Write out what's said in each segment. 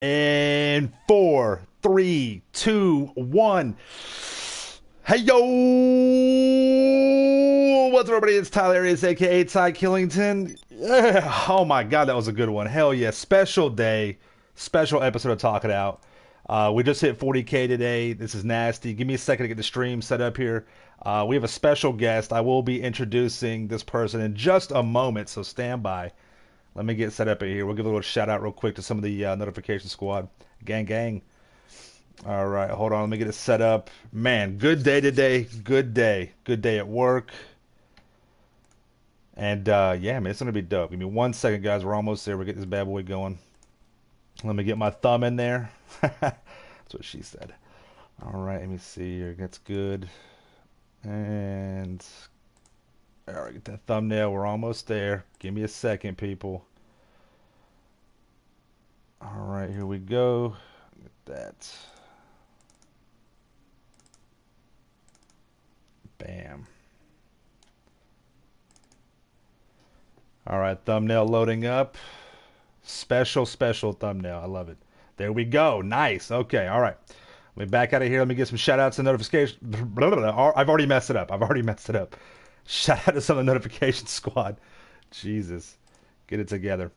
And 4, 3, 2, 1. Hey yo! What's up, everybody? It's Tyler, aka Ty Killington. Yeah. Oh my god, that was a good one. Hell yeah. Special day. Special episode of Talk It Out. We just hit 40K today. This is nasty. Give me a second to get the stream set up here. We have a special guest. I will be introducing this person in just a moment, so stand by. Let me get set up in here. We'll give a little shout out real quick to some of the notification squad. Gang, gang. All right, hold on. Let me get it set up. Man, good day today. Good day. Good day at work. And yeah, man, it's going to be dope. Give me 1 second, guys. We're almost there. We'll get this bad boy going. Let me get my thumb in there. That's what she said. All right, let me see here. That's good. And all right, get that thumbnail. We're almost there. Give me a second, people. All right, here we go. Get that. Bam. All right, thumbnail loading up. Special thumbnail. I love it. There we go. Nice. Okay, all right. Let me back out of here. Let me get some shout outs and notifications. I've already messed it up. Shout out to some of the notification squad. Jesus. Get it together.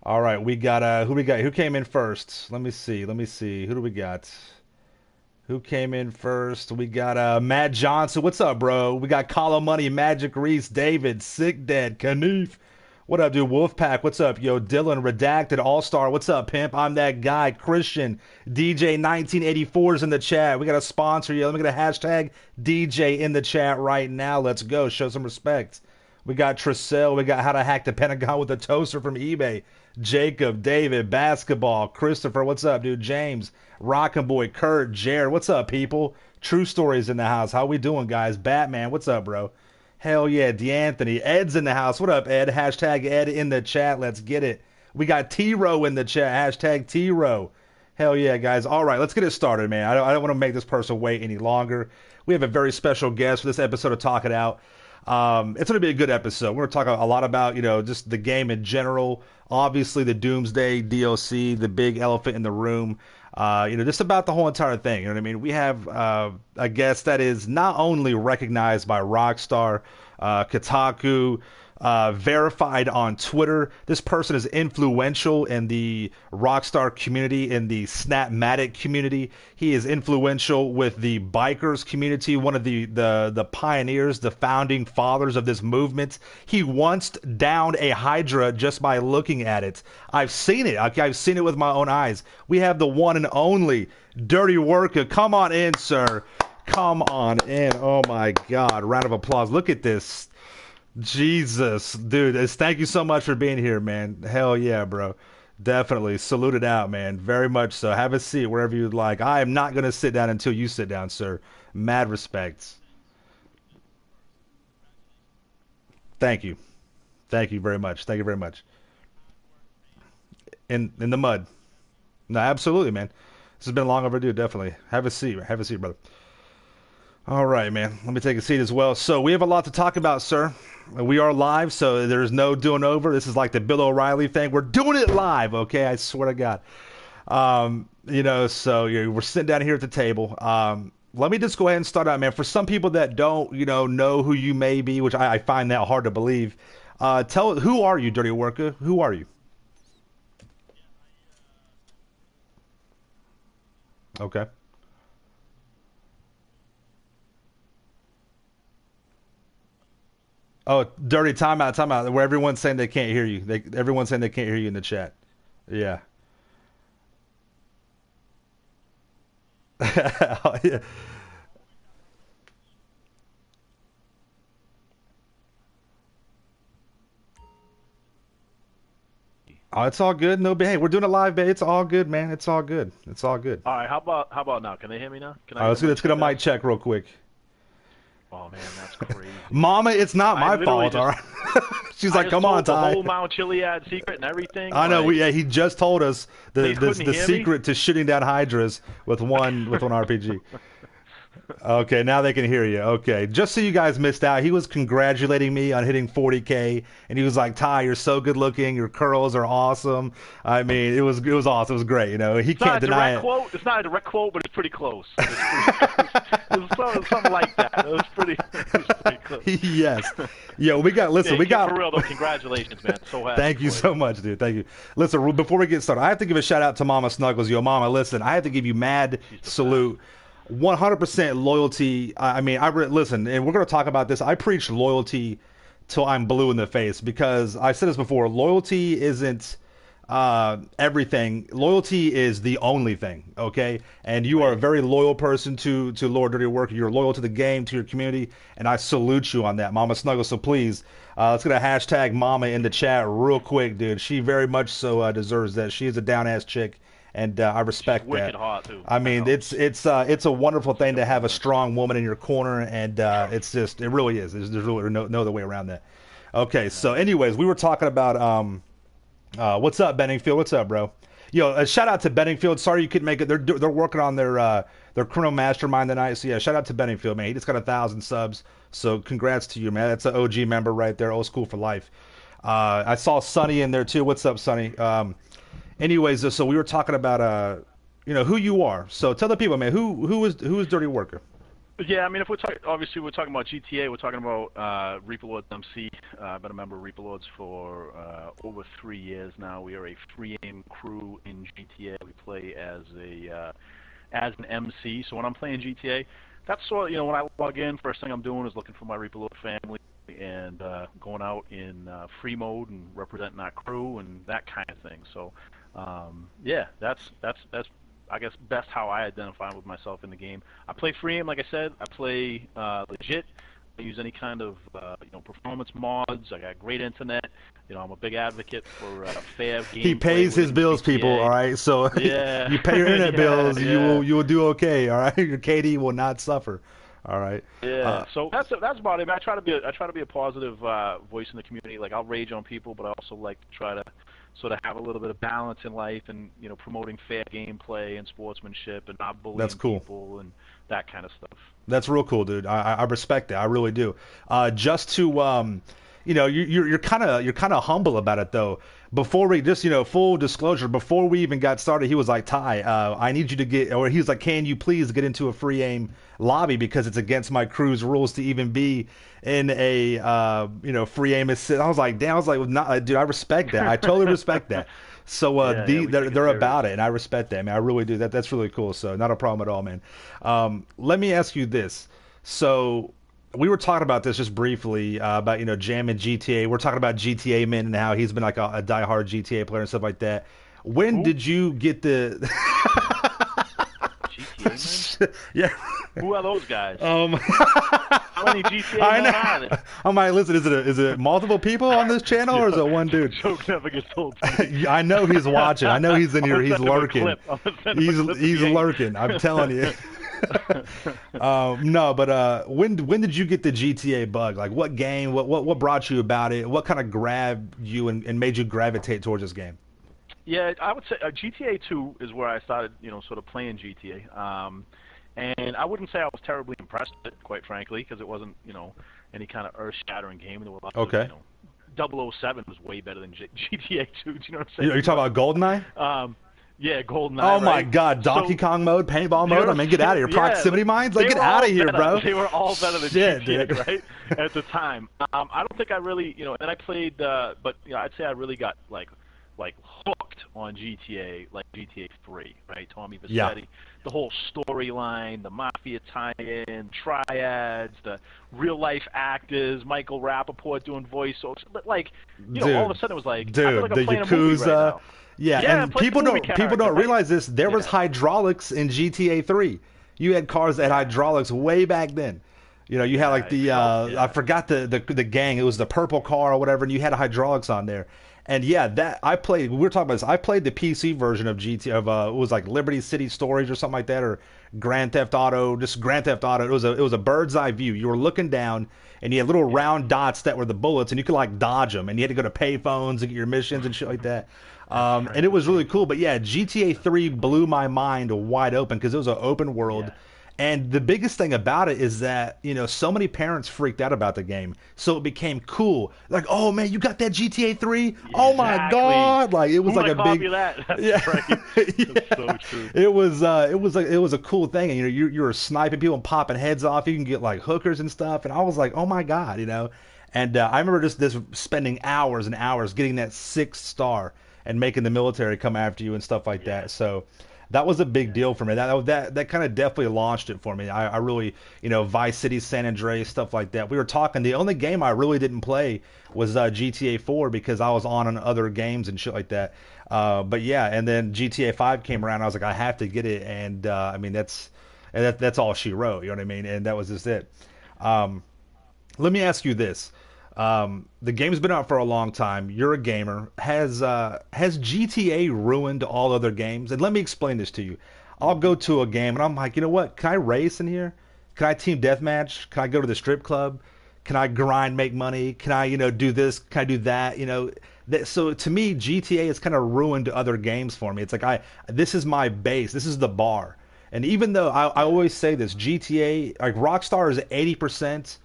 All right, we got who we got? Who came in first? Let me see. Who do we got? Who came in first? We got Matt Johnson. What's up, bro? We got Colo Money, Magic Reese, David, Sick Dead, Knief. What up, dude? Wolfpack, what's up? Yo, Dylan, Redacted, All-Star, what's up, pimp? I'm that guy, Christian, DJ 1984's in the chat. We got a sponsor, yo. Let me get a hashtag DJ in the chat right now. Let's go. Show some respect. We got Trissell. We got How to Hack the Pentagon with a Toaster from eBay. Jacob, David, Basketball, Christopher, what's up, dude? James, Rockin' Boy, Kurt, Jared, what's up, people? True Stories in the house. How we doing, guys? Batman, what's up, bro? Hell yeah, D'Anthony. Ed's in the house. What up, Ed? Hashtag Ed in the chat. Let's get it. We got T-Row in the chat. Hashtag T-Row. Hell yeah, guys. All right, let's get it started, man. I don't want to make this person wait any longer. We have a very special guest for this episode of Talk It Out. It's going to be a good episode. We're going to talk a lot about, just the game in general. Obviously, the Doomsday DLC, the big elephant in the room. Just about the whole entire thing. You know what I mean? We have a guest that is not only recognized by Rockstar, Kotaku, verified on Twitter. This person is influential in the Rockstar community, in the Snapmatic community. He is influential with the bikers community, one of the pioneers, the founding fathers of this movement. He once downed a Hydra just by looking at it. I've seen it. I've seen it with my own eyes. We have the one and only Dirty Worka. Come on in, sir. Come on in. Oh my God. Round of applause. Look at this. Jesus, dude, thank you so much for being here, man. Hell yeah, bro. Definitely. Salute it out, man. Very much so. Have a seat wherever you'd like. I am not going to sit down until you sit down, sir. Mad respects. Thank you. Thank you very much. Thank you very much. In the mud. No, absolutely, man. This has been long overdue, definitely. Have a seat. Have a seat, brother. All right, man. Let me take a seat as well. So we have a lot to talk about, sir. We are live, so there's no doing over. This is like the Bill O'Reilly thing. We're doing it live, okay? I swear to God. So we're sitting down here at the table. Let me just go ahead and start out, man. For some people that don't, know who you may be, which I find that hard to believe, who are you, Dirty Worker? Who are you? Okay. Oh, dirty timeout, timeout. Where everyone's saying they can't hear you. Everyone's saying they can't hear you in the chat. Yeah. Yeah. Oh, it's all good. No, but hey, we're doing a live, babe. It's all good, man. It's all good. It's all good. All right, how about now? Can they hear me now? Can All I right, get a let's mic get a check now? mic check real quick. Oh man, that's crazy. Mama, it's not I my literally fault, all just right? She's I like, just come on, told the Ty. whole Mount Chiliad secret and everything. I know. Like Yeah, he just told us they couldn't the hear me. secret to shooting down hydras with one RPG. Okay, now they can hear you. Okay, just so you guys missed out, he was congratulating me on hitting 40K, and he was like, "Ty, you're so good looking. Your curls are awesome." I mean, it was awesome. It was great. You know, he It's not can't a deny direct it. quote. It's not a direct quote, but it's pretty close. It's pretty close. Something like that. It was pretty. It was pretty close. Yes. Yo, we got. Listen, Yeah, we got. for real though. Congratulations, man. So happy. Thank you for so much, dude. Thank you. Listen, before we get started, I have to give a shout out to Mama Snuggles. Yo, Mama, listen, I have to give you mad She's the salute. 100% loyalty. I mean, listen, and we're going to talk about this. I preach loyalty till I'm blue in the face because I said this before. Loyalty isn't everything. Loyalty is the only thing. Okay, and you are a very loyal person to Lord Dirty Work. You're loyal to the game, to your community, and I salute you on that, Mama Snuggles. So please, let's get a hashtag Mama in the chat real quick, dude. She very much so deserves that. She is a down ass chick. And I respect She's wicked that. hot too. I mean, it's a wonderful thing to have a strong woman in your corner, and it really is. There's really no other way around that. Okay, so anyways, we were talking about what's up, Benningfield? What's up, bro? Yo, a shout out to Benningfield. Sorry you couldn't make it. They're working on their criminal mastermind tonight. So yeah, shout out to Benningfield, man. He just got 1,000 subs. So congrats to you, man. That's an OG member right there, old school for life. I saw Sonny in there too. What's up, Sonny? Anyways, so we were talking about who you are. So tell the people, man, who is Dirty Worker? Yeah, I mean, if we're talking, obviously we're talking about GTA. We're talking about Reaper Lords MC. I've been a member of Reaper Lords for over 3 years now. We are a free aim crew in GTA. We play as an MC. So when I'm playing GTA, that's sort of, when I log in, first thing I'm doing is looking for my Reaper Lord family and going out in free mode and representing our crew and that kind of thing. So yeah, that's I guess best how I identify with myself in the game. I play free aim, like I said. I play legit. I use any kind of performance mods. I got great internet. I'm a big advocate for fair game. He pays his bills, GTA. people. All right, so yeah. you pay your internet bills, yeah. you will do okay. All right, your KD will not suffer. All right. Yeah. So that's about it. I try to be a positive voice in the community. Like, I'll rage on people, but I also like to try to sort of have a little bit of balance in life and promoting fair gameplay and sportsmanship and not bullying people and that kind of stuff. That's real cool, dude. I respect that. I really do. Just to you're kind of humble about it though. Before we just full disclosure, before we even got started, he was like, Ty, I need you to he was like, can you please get into a free aim lobby because it's against my crew's rules to even be in a free aim assist. I was like, damn. I was like, not, dude. I respect that. I totally respect that. So they're about it, and I respect that, man. I really do. That's really cool. So not a problem at all, man. Let me ask you this. So we were talking about this just briefly about Jam and GTA. We're talking about GTA Min and how he's been like a diehard GTA player and stuff like that. When did you get the GTA Men? Yeah. Who are those guys? How many GTA men are there? I'm like, listen, is it multiple people on this channel or is it one dude? Joke never gets old. I know he's watching. I know he's in here. He's lurking. He's lurking. I'm telling you. No, but when did you get the GTA bug? Like, what game? What brought you about it? What kind of grabbed you and made you gravitate towards this game? Yeah, I would say GTA 2 is where I started, sort of playing GTA. And I wouldn't say I was terribly impressed with it, quite frankly, because it wasn't, any kind of earth-shattering game. There were lots of, 007 was way better than GTA 2. Do you know what I'm saying? Are you talking about GoldenEye? Yeah, GoldenEye. Oh my God, Donkey Kong mode, paintball mode. I mean, get out of here. Proximity mines, like get out of here, bro. They were all better than GTA, right? At the time, I don't think I really, and I played, but I'd say I really got like hooked on GTA, like GTA 3, right? Tommy Vercetti, the whole storyline, the mafia tie-in, triads, the real-life actors, Michael Rappaport doing voiceovers, like, all of a sudden it was like, dude, I feel like I'm the playing Yakuza. A movie right now. Yeah, and people don't realize this. There was hydraulics in GTA 3. You had cars that had hydraulics way back then. You had like I forgot the gang. It was the purple car or whatever, and you had hydraulics on there. And that I played. We were talking about this. I played the PC version of GTA. It was like Liberty City Stories or something like that, or Grand Theft Auto. Just Grand Theft Auto. It was a bird's eye view. You were looking down, and you had little round dots that were the bullets, and you could like dodge them. And you had to go to payphones and get your missions and shit like that. And it was really cool. But yeah, GTA 3 blew my mind wide open because it was an open world. And the biggest thing about it is that, so many parents freaked out about the game. So it became cool. Like, oh man, you got that GTA 3? Oh my Exactly. God. Like it was Who like would a have copy big, that? yeah, That's right. That's so yeah. true. It was a cool thing. And you were sniping people and popping heads off. You can get like hookers and stuff. And I was like, oh my God. And I remember just this spending hours and hours getting that 6 star and making the military come after you and stuff like Yeah. that. So that was a big deal for me. That kind of definitely launched it for me. I really, Vice City, San Andreas, stuff like that. We were talking. The only game I really didn't play was GTA 4 because I was on other games and shit like that. But yeah, and then GTA 5 came around. I was like, I have to get it, and I mean that's all she wrote. You know what I mean? And that was just it. Um, Let me ask you this. The game's been out for a long time. You're a gamer. Has GTA ruined all other games? And let me explain this to you. I'll go to a game and I'm like, you know what? Can I race in here? Can I team deathmatch? Can I go to the strip club? Can I grind, make money? Can I, do this? Can I do that? So to me, GTA has kind of ruined other games for me. It's like this is my base. This is the bar. And even though I Yeah. always say this, GTA, like Rockstar is 80%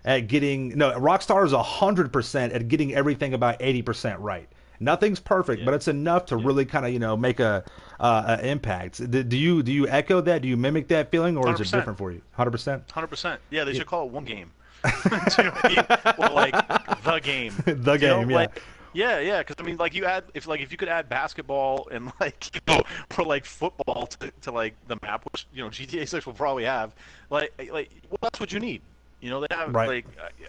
at getting no Rockstar is 100% at getting everything about 80% right. Nothing's perfect, Yeah. but it's enough to Yeah. really kind of make a impact. Do you echo that? Do you mimic that feeling, or is it 100%. different for you? 100%. 100%. Yeah, they should call it one game. Do you know what I mean? Or like the game. The You know, game, yeah. like yeah, yeah. Because I mean, like if you could add basketball and like or like football to like the map, which GTA 6 will probably have. Like what else would you need? They have Right. like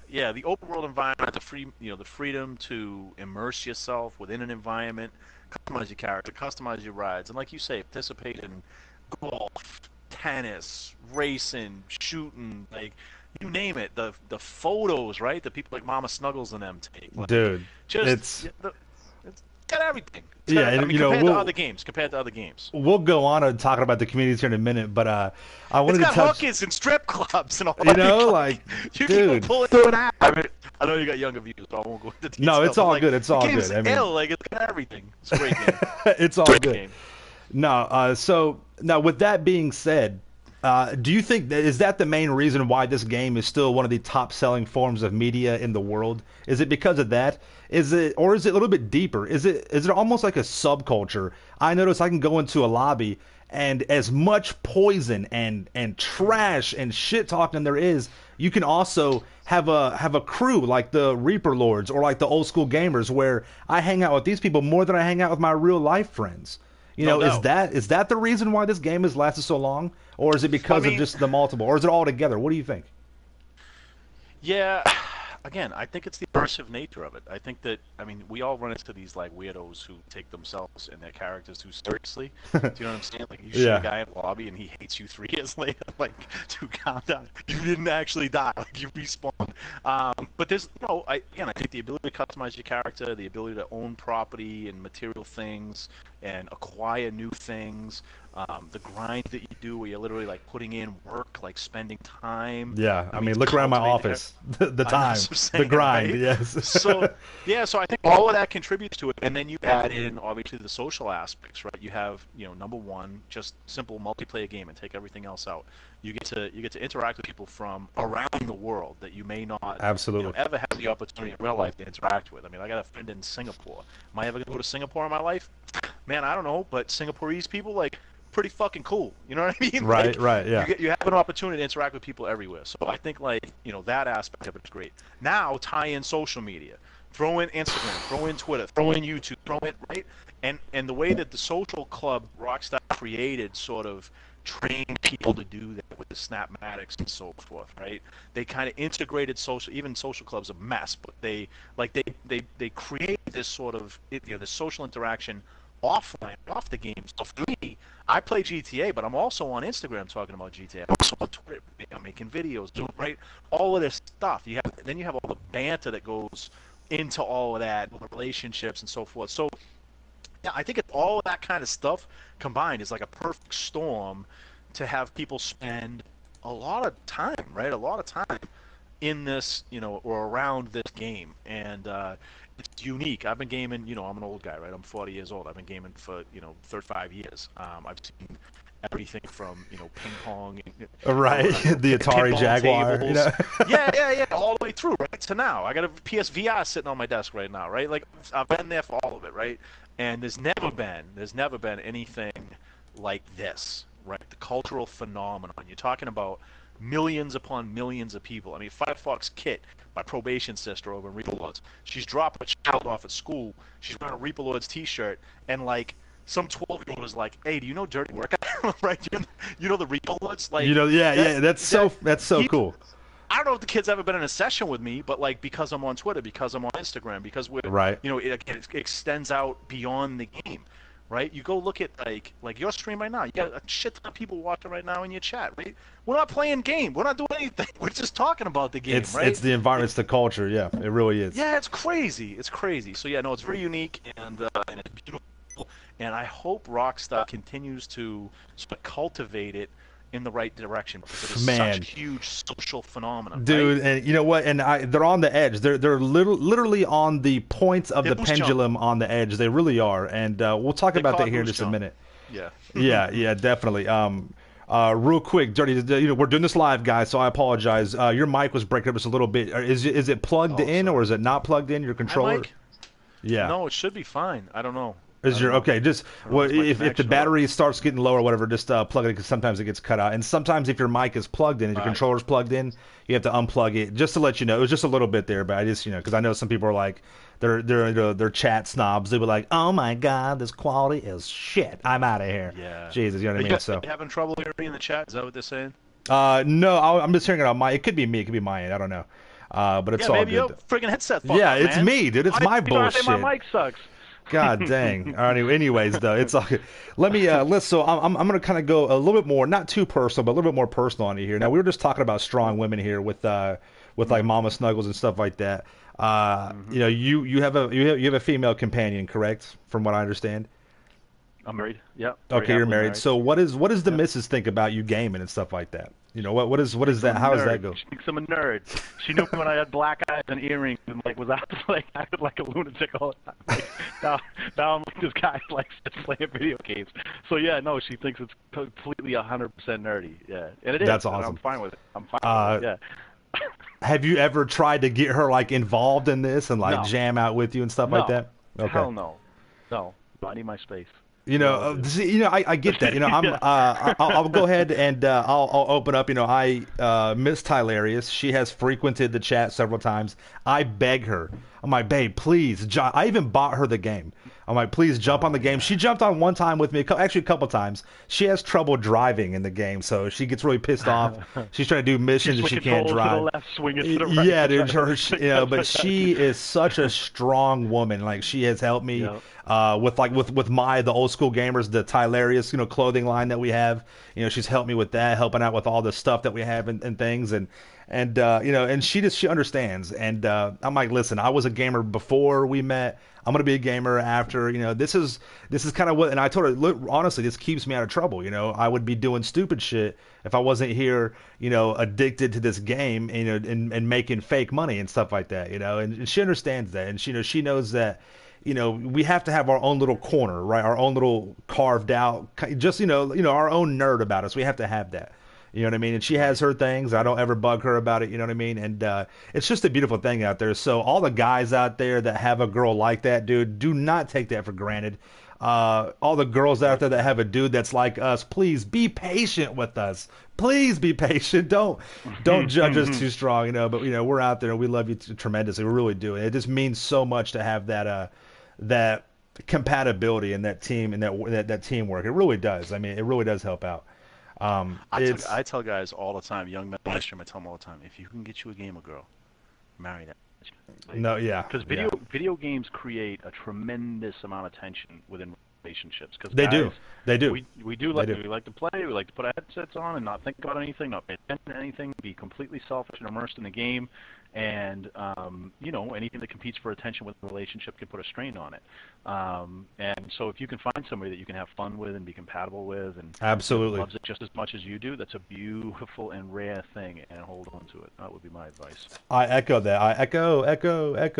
yeah, the open world environment, the freedom to immerse yourself within an environment, customize your character, customize your rides, and like you say, participate in golf, tennis, racing, shooting, like you name it. The photos, right? The people like Mama Snuggles and them take, like Dude, just it's it's got everything. yeah, I and mean, compared to other games, we'll go on and talking about the communities here in a minute, but I it's wanted to got touch, hookers and strip clubs and all. I mean, like like, you can go dude. pull it through an app. I mean, I know you got younger viewers, so I won't go into No, detail. it's But all like, good. It's the all game's good. I mean, ill. Like it's got everything. It's a great game. it's all Great good. game. No, so now with that being said, do you think that is that the main reason why this game is still one of the top selling forms of media in the world? Is it because of that? Is it, or is it a little bit deeper? Is it almost like a subculture? I notice I can go into a lobby and as much poison and trash and shit talking there is, you can also have a crew like the Reaper Lords or like the old school gamers where I hang out with these people more than I hang out with my real life friends. No Is doubt. that the reason why this game has lasted so long, or is it Well, I because of mean, just the multiple, or is it all together? What do you think? yeah, again, I think it's the immersive nature of it. I think that, I mean, we all run into these like weirdos who take themselves and their characters too seriously. Do you know what I'm saying? Like you shoot a Yeah, guy in the lobby and he hates you 3 years later. Like, to calm down. You didn't actually die. Like you respawned. But there's, I think the ability to customize your character, the ability to own property and material things, and acquire new things. The grind that you do, where you're literally like putting in work, like spending time. yeah. I I mean, mean, look around my cultivating. office. The I know what time, I'm the saying, grind. right? Yes. So, yeah, so I think all of that contributes to it, and then you add in obviously the social aspects, right? You have, number one, just simple multiplayer game, and take everything else out. You get to interact with people from around the world that you may not, Absolutely. ever have the opportunity in real life to interact with. I mean, I got a friend in Singapore. Am I ever gonna go to Singapore in my life? Man, I don't know, but Singaporese people like pretty fucking cool. You know what I mean? Right. Like Right. you Yeah. get you have an opportunity to interact with people everywhere. So I think like that aspect of it is great. Now tie in social media, throw in Instagram, throw in Twitter, throw in YouTube, throw in right, and the way that the social club Rockstar created sort of trained people to do that with the Snapmatics and so forth, right? They kind of integrated social, even social clubs a mess, but they create this sort of this social interaction offline, off the game. So for me, I play GTA, but I'm also on Instagram talking about GTA. I'm also on Twitter, I'm making videos, doing right, all of this stuff. Then you have all the banter that goes into all of that, the relationships and so forth. So yeah, I think all of that kind of stuff combined is like a perfect storm to have people spend a lot of time, right? A lot of time in this, or around this game, and it's unique. I've been gaming, I'm an old guy, right? I'm 40 years old. I've been gaming for 35 years. I've seen everything from ping pong, Right, the Atari pinball Jaguar, tables, yeah, all the way through, right? To now, I got a PSVR sitting on my desk right now, right? Like I've been there for all of it, right? And there's never been anything like this, right? The cultural phenomenon. You're talking about millions upon millions of people. I mean, Firefox Kit, my probation sister over in Reaper Lords, she's dropping a child off at school. She's wearing a Reaper Lords T-shirt, and like some 12-year-old was like, "Hey, do you know Dirty Worka?" Right? You know the Reaper Lords, like yeah. That's so he, cool. I don't know if the kid's ever been in a session with me, but like because I'm on Twitter, because I'm on Instagram, because Right. it extends out beyond the game, right? You go look at like your stream right now. You got a shit ton of people watching right now in your chat, right? We're not playing game. We're not doing anything. We're just talking about the game, right? It's the environment, it's the culture. Yeah, it really is. Yeah, it's crazy. It's crazy. So yeah, no, it's very unique and it's beautiful. And I hope Rockstar continues to sort of cultivate it in the right direction because it is Man, such a huge social phenomenon, dude, right? and you know what? And they're on the edge. They're literally on the points of They the boost jump. pendulum on the edge. They really are. And we'll talk They about call that it here in boost just a jump. minute. Yeah. Yeah, definitely. Real quick, Dirty, we're doing this live, guys, so I apologize. Your mic was breaking up just a little bit. Is it plugged Oh, in sorry. or is it not plugged in? Your Hi, controller? Mike. Yeah. No, it should be fine. I don't know. Is I don't your know. okay? Just I don't know if it's my if the connection or what. battery starts getting low or whatever, just plug it because sometimes it gets cut out. And sometimes if your mic is plugged in, if your All right. controller's plugged in, you have to unplug it. Just to let you know, it was just a little bit there, but I just because I know some people are like they're chat snobs. They were like, oh my god, this quality is shit. I'm out of here. Yeah. Jesus, you know what I Are mean? you So having trouble hearing in the chat? Is that what they're saying? no, I'm just hearing it on my. It could be me. It could be my end. I don't know. But it's Yeah, all maybe your good. friggin' headset fucked Yeah, up, it's man. me, dude. It's Why my did I say bullshit. my mic sucks? God dang. All right, anyways, though, it's all good. Let me let's. So I'm gonna kind of go a little bit more, not too personal, but a little bit more personal on you here. Now we were just talking about strong women here with like Mama Snuggles and stuff like that. You have a female companion, correct? From what I understand. I'm married. Yeah. Very Okay, you're happily married. So what does the missus think about you gaming and stuff like that? What is that? How does that go? She thinks I'm a nerd. She knew me when I had black eyes and earrings and like was out like acted like a lunatic all the time. Like, now I'm like this guy like just playing video games. So yeah, no, she thinks it's completely 100% nerdy. Yeah, and it is. That's and awesome. I'm fine with it. I'm fine with it. Yeah. Have you ever tried to get her like involved in this and like No. jam out with you and stuff like No. that? Okay. Hell no. No. I need my space. I get that. I'll go ahead and I'll open up. Miss Tylarius, she has frequented the chat several times. I beg her. I'm like, babe, please. I even bought her the game. I'm like, please jump on the game. She jumped on one time with me, actually a couple times. She has trouble driving in the game, so she gets really pissed off. She's trying to do missions and she can't drive. To the left, swing it to the right. Yeah, dude. But she is such a strong woman. Like she has helped me with the old school gamers, the Tylarius, clothing line that we have. She's helped me with that, helping out with all the stuff that we have and things and she understands. And I'm like, listen, I was a gamer before we met. I'm gonna be a gamer after. This is kind of what. And I told her, look, honestly, this keeps me out of trouble. I would be doing stupid shit if I wasn't here, addicted to this game, and making fake money and stuff like that. And she understands that, and she knows that. We have to have our own little corner, right? Our own little carved out, just our own nerd about us. We have to have that. You know what I mean? And she has her things. I don't ever bug her about it. You know what I mean? And it's just a beautiful thing out there. So all the guys out there that have a girl like that, dude, do not take that for granted. All the girls out there that have a dude that's like us, please be patient with us. Please be patient. Don't judge us too strong. But we're out there and we love you tremendously. We really do. It just means so much to have that compatibility and that team and that teamwork. It really does. I mean, it really does help out. I tell guys all the time, young men live stream, I tell them all the time, if you can get you a gamer girl, marry that. No, yeah. Because video games create a tremendous amount of tension within relationships. Because They guys, do. They do. we do They like do. we like to play. We like to put our headsets on and not think about anything, not pay attention to anything, be completely selfish and immersed in the game. And you know, anything that competes for attention with a relationship can put a strain on it. And so if you can find somebody that you can have fun with and be compatible with, and Absolutely. loves it just as much as you do, that's a beautiful and rare thing. And hold on to it. That would be my advice. I echo that. I echo.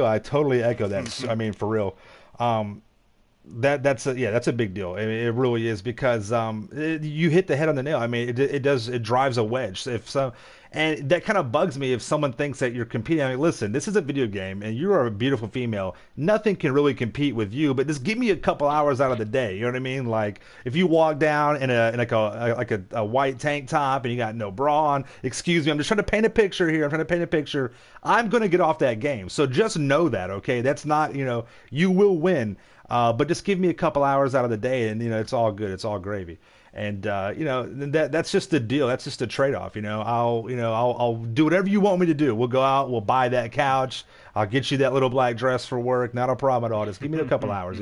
I totally echo that. I mean, for real. Um, that's a big deal. I mean, it really is because you hit the head on the nail. I mean, it drives a wedge. If so, and that kind of bugs me if someone thinks that you're competing. I mean, listen, this is a video game, and you are a beautiful female. Nothing can really compete with you, but just give me a couple hours out of the day. You know what I mean? Like if you walk down in like a white tank top and you got no bra on, excuse me, I'm just trying to paint a picture here. I'm trying to paint a picture. I'm gonna get off that game. So just know that, okay? That's not, you will win. But just give me a couple hours out of the day, and it's all good. It's all gravy. And that's just the deal. That's just a trade-off. I'll do whatever you want me to do. We'll go out. We'll buy that couch. I'll get you that little black dress for work. Not a problem at all. Just give me a couple hours.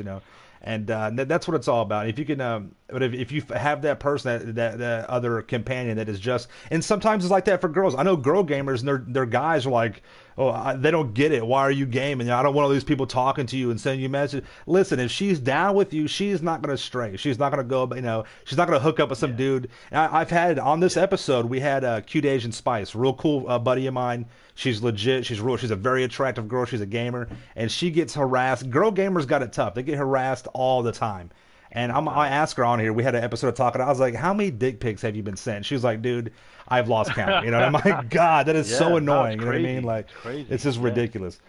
And that's what it's all about. If you can, but if you have that person, that other companion that is just, and sometimes it's like that for girls. I know girl gamers and their guys are like, they don't get it. Why are you gaming? I don't want all these people talking to you and sending you messages. Listen, if she's down with you, she's not going to stray. She's not going to go, she's not going to hook up with some dude. And I've had on this episode, we had Cute Asian Spice, real cool buddy of mine. She's legit. She's a very attractive girl. She's a gamer, and she gets harassed. Girl gamers got it tough. They get harassed all the time. And I asked her on here. We had an episode of talking. I was like, "How many dick pics have you been sent?" She was like, "Dude, I've lost count." And I'm like, "God, that is so annoying." You know what I mean? Like, it's just ridiculous.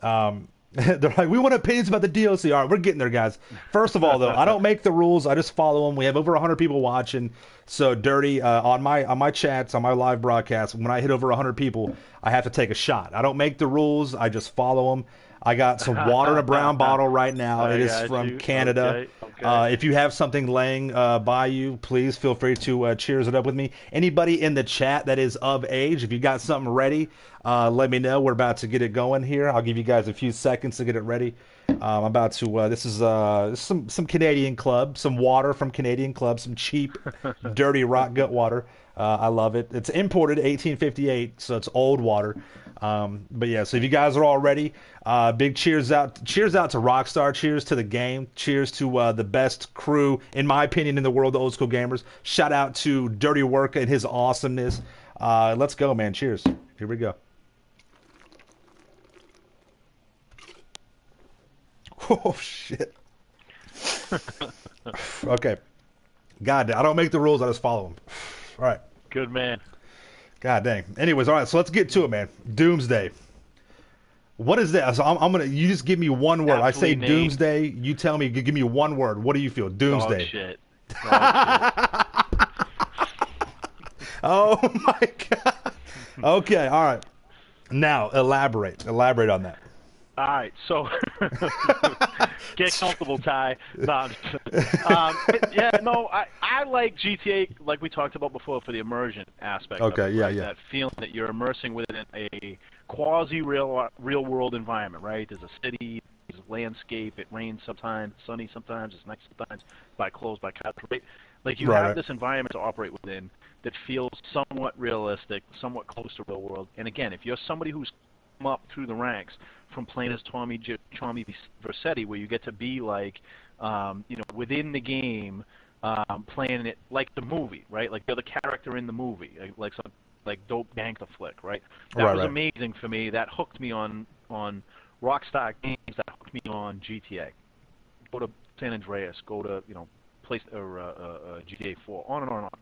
They're like, "We want opinions about the DLC." All right, we're getting there, guys. First of all, though, I don't make the rules. I just follow them. We have over 100 people watching. So, Dirty, on my chats, on my live broadcast, when I hit over 100 people, I have to take a shot. I don't make the rules. I just follow them. I got some water in a brown bottle right now. It is from Canada. Okay. If you have something laying by you, please feel free to cheers it up with me. Anybody in the chat that is of age, if you got something ready, let me know. We're about to get it going here. I'll give you guys a few seconds to get it ready. I'm about to. This is some Canadian Club, some water from Canadian Club, some cheap, dirty rock gut water. I love it. It's imported 1858, so it's old water. But yeah, so if you guys are all ready, big cheers out to Rockstar, cheers to the game, cheers to the best crew, in my opinion, in the world of old school gamers. Shout out to Dirty Worka and his awesomeness. Let's go, man. Cheers. Here we go. Oh, shit. Okay. God, I don't make the rules. I just follow them. All right. Good man. God dang. Anyways, all right. So let's get to it, man. Doomsday. What is that? So I'm gonna. You just give me one word. I say Doomsday. You tell me. Give me one word. What do you feel? Doomsday. Dog shit. Dog shit. Oh my God. Okay. All right. Now elaborate. Elaborate on that. All right, so get comfortable, Ty. No, I like GTA, like we talked about before, for the immersion aspect. Okay, of it, yeah, right? yeah. That feeling that you're immersing within a quasi-real world environment, right? There's a city, there's a landscape. It rains sometimes, it's sunny sometimes, it's nice sometimes. By clothes, by couch, right? Like you have this environment to operate within that feels somewhat realistic, somewhat close to real world. And again, if you're somebody who's come up through the ranks from playing as Tommy Vercetti, where you get to be like, within the game, playing it like the movie, right? Like you're the character in the movie, like some Dope Gangster flick, right? That was amazing for me. That hooked me on Rockstar games. That hooked me on GTA. Go to San Andreas. Go to GTA 4. On and on and on.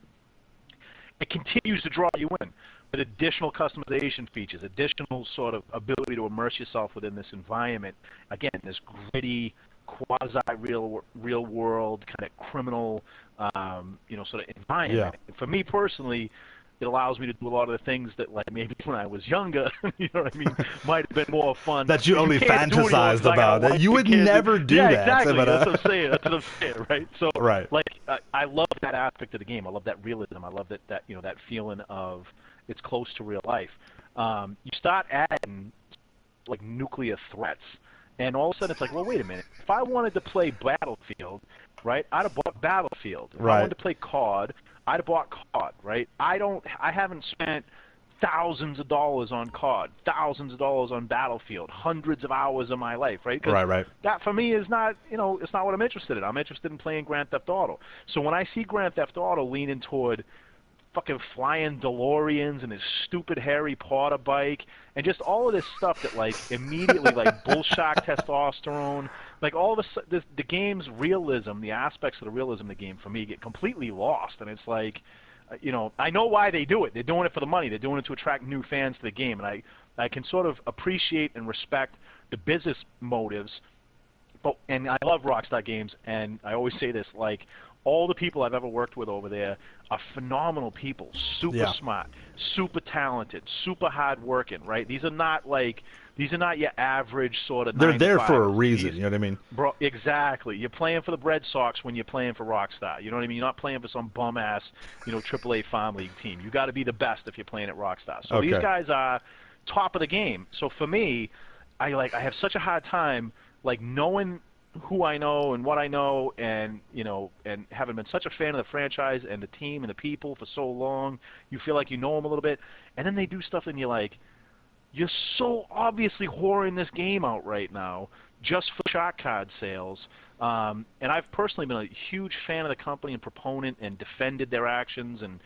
It continues to draw you in. But additional customization features, additional sort of ability to immerse yourself within this environment. Again, this gritty, quasi-real world kind of criminal, sort of environment. Yeah. For me personally, it allows me to do a lot of the things that, like, maybe when I was younger, you know what I mean, might have been more fun. That you only fantasized about. That you would never do that. Exactly. That's what I'm saying. That's what I'm saying, right? So, I love that aspect of the game. I love that realism. I love that feeling of it's close to real life. You start adding like nuclear threats, and all of a sudden it's like, well, wait a minute. If I wanted to play Battlefield, right? I'd have bought Battlefield. If I Right. wanted to play COD, I'd have bought COD, right? I haven't spent thousands of dollars on COD, thousands of dollars on Battlefield, hundreds of hours of my life, right? 'Cause Right. that for me is not, it's not what I'm interested in. I'm interested in playing Grand Theft Auto. So when I see Grand Theft Auto leaning toward fucking flying DeLoreans and his stupid Harry Potter bike and just all of this stuff that like immediately like bullshock testosterone, like all of the game's realism, the aspects of the realism of the game for me get completely lost. And it's like, I know why they do it. They're doing it for the money. They're doing it to attract new fans to the game, and I can sort of appreciate and respect the business motives. And I love Rockstar Games, and I always say this, like, all the people I've ever worked with over there are phenomenal people, super smart, super talented, super hardworking, right? These are not your average sort of. They're there for a reason, you know what I mean? Bro, exactly. You're playing for the Red Sox when you're playing for Rockstar. You know what I mean? You're not playing for some bum ass, AAA farm league team. You got to be the best if you're playing at Rockstar. So these guys are top of the game. So for me, I have such a hard time like knowing who I know and what I know, and and having been such a fan of the franchise and the team and the people for so long, you feel like you know them a little bit, and then they do stuff and you're like, you're so obviously whoring this game out right now just for shot card sales. And I've personally been a huge fan of the company and proponent and defended their actions and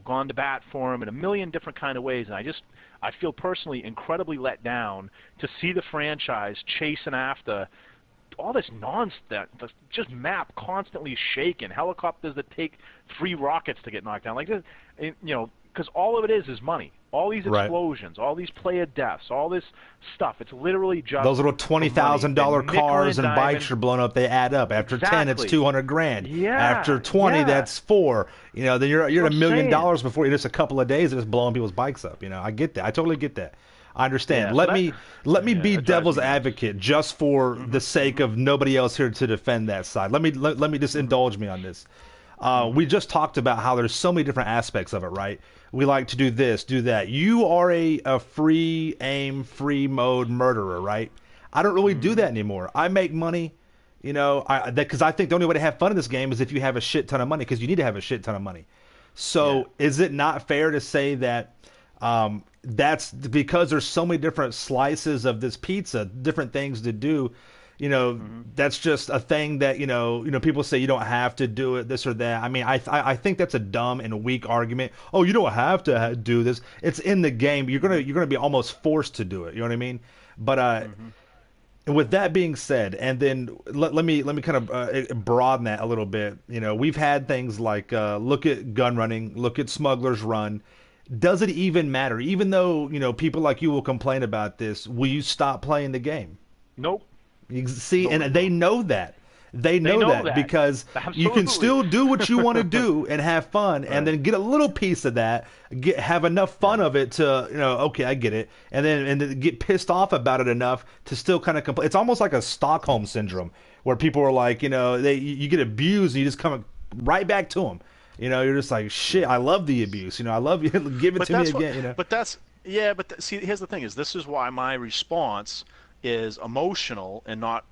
gone to bat for them in a million different kind of ways. And I feel personally incredibly let down to see the franchise chasing after all this nonsense, just map constantly shaken, helicopters that take 3 rockets to get knocked down, like this, because all of it is money. All these explosions, all these player deaths, all this stuff. It's literally just those little $20,000 cars and bikes are blown up. They add up. After 10, it's $200,000. Yeah. After 20, that's 4. Then you're at $1 million before just a couple of days of just blowing people's bikes up. I get that. I totally get that. I understand. Yeah, let me be devil's advocate just for the sake of nobody else here to defend that side. Let me just indulge me on this. We just talked about how there's so many different aspects of it, right? We like to do this, do that. You are a free aim, free mode murderer, right? I don't really do that anymore. I make money, because I think the only way to have fun in this game is if you have a shit ton of money, because you need to have a shit ton of money. So is it not fair to say that that's because there's so many different slices of this pizza, different things to do? That's just a thing that people say you don't have to do it, this or that. I mean, I think that's a dumb and weak argument. Oh, you don't have to do this. It's in the game. You're gonna be almost forced to do it. You know what I mean? But with that being said, and then let me kind of broaden that a little bit. We've had things like look at gun running, look at Smuggler's Run. Does it even matter? Even though people like you will complain about this, will you stop playing the game? Nope. You see, and they know that. They know that because you can still do what you want to do and have fun, and then get a little piece of that, have enough fun of it to, okay, I get it, and then get pissed off about it enough to still kind of complain. It's almost like a Stockholm syndrome, where people are like, you get abused and you just come right back to them. You're just like, shit, I love the abuse. I love you. Give it to me again. But see, here's the thing: this is why my response is emotional and not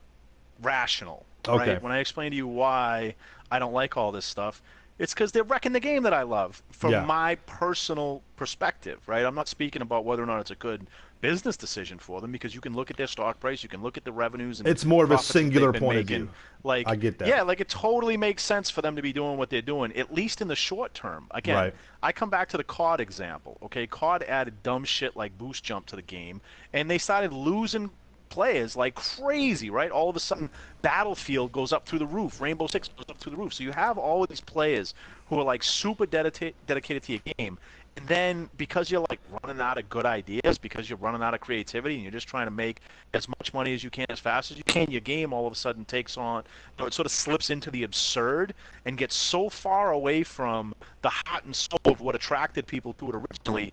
rational. Okay. Right? When I explain to you why I don't like all this stuff, it's because they're wrecking the game that I love from my personal perspective, right? I'm not speaking about whether or not it's a good business decision for them, because you can look at their stock price, you can look at the revenues, and it's more of a singular point of view. Like, I get that. Yeah, like it totally makes sense for them to be doing what they're doing, at least in the short term. Again, I come back to the COD example. Okay, COD added dumb shit like boost jump to the game, and they started losing players like crazy, right? All of a sudden, Battlefield goes up through the roof, Rainbow Six goes up through the roof. So you have all of these players who are like super dedicated to your game, and then because you're like running out of good ideas, because you're running out of creativity, and you're just trying to make as much money as you can as fast as you can, your game all of a sudden takes on, it sort of slips into the absurd and gets so far away from the heart and soul of what attracted people to it originally.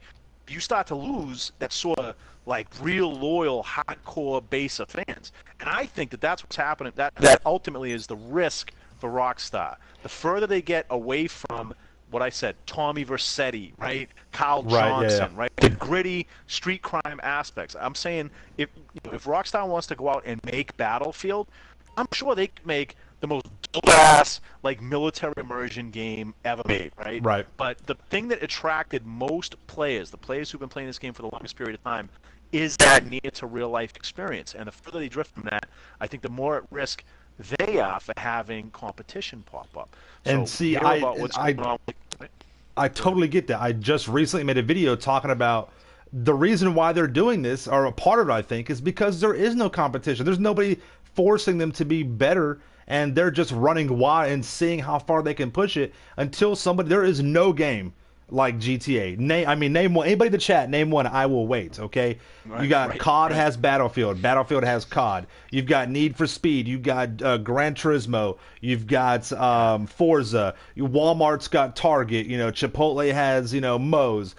You start to lose that sort of like real loyal, hardcore base of fans. And I think that that's what's happening. That ultimately is the risk for Rockstar. The further they get away from what I said, Tommy Vercetti, right? Kyle Johnson, right? The gritty street crime aspects. I'm saying if Rockstar wants to go out and make Battlefield, I'm sure they could make the most dope-ass like military immersion game ever made, right? Right. But the thing that attracted most players, the players who've been playing this game for the longest period of time, is that near to real life experience. And the further they drift from that, I think the more at risk they are for having competition pop up. And So see, hear about what's going on. I totally get that. I just recently made a video talking about the reason why they're doing this, or a part of it, I think, is because there is no competition. There's nobody forcing them to be better, and they're just running wild and seeing how far they can push it until somebody. There is no game like GTA. Name one. Anybody in the chat, name one. I will wait. Okay. You got COD has Battlefield. Battlefield has COD. You've got Need for Speed. You've got Gran Turismo. You've got Forza. Walmart's got Target. Chipotle has Moe's.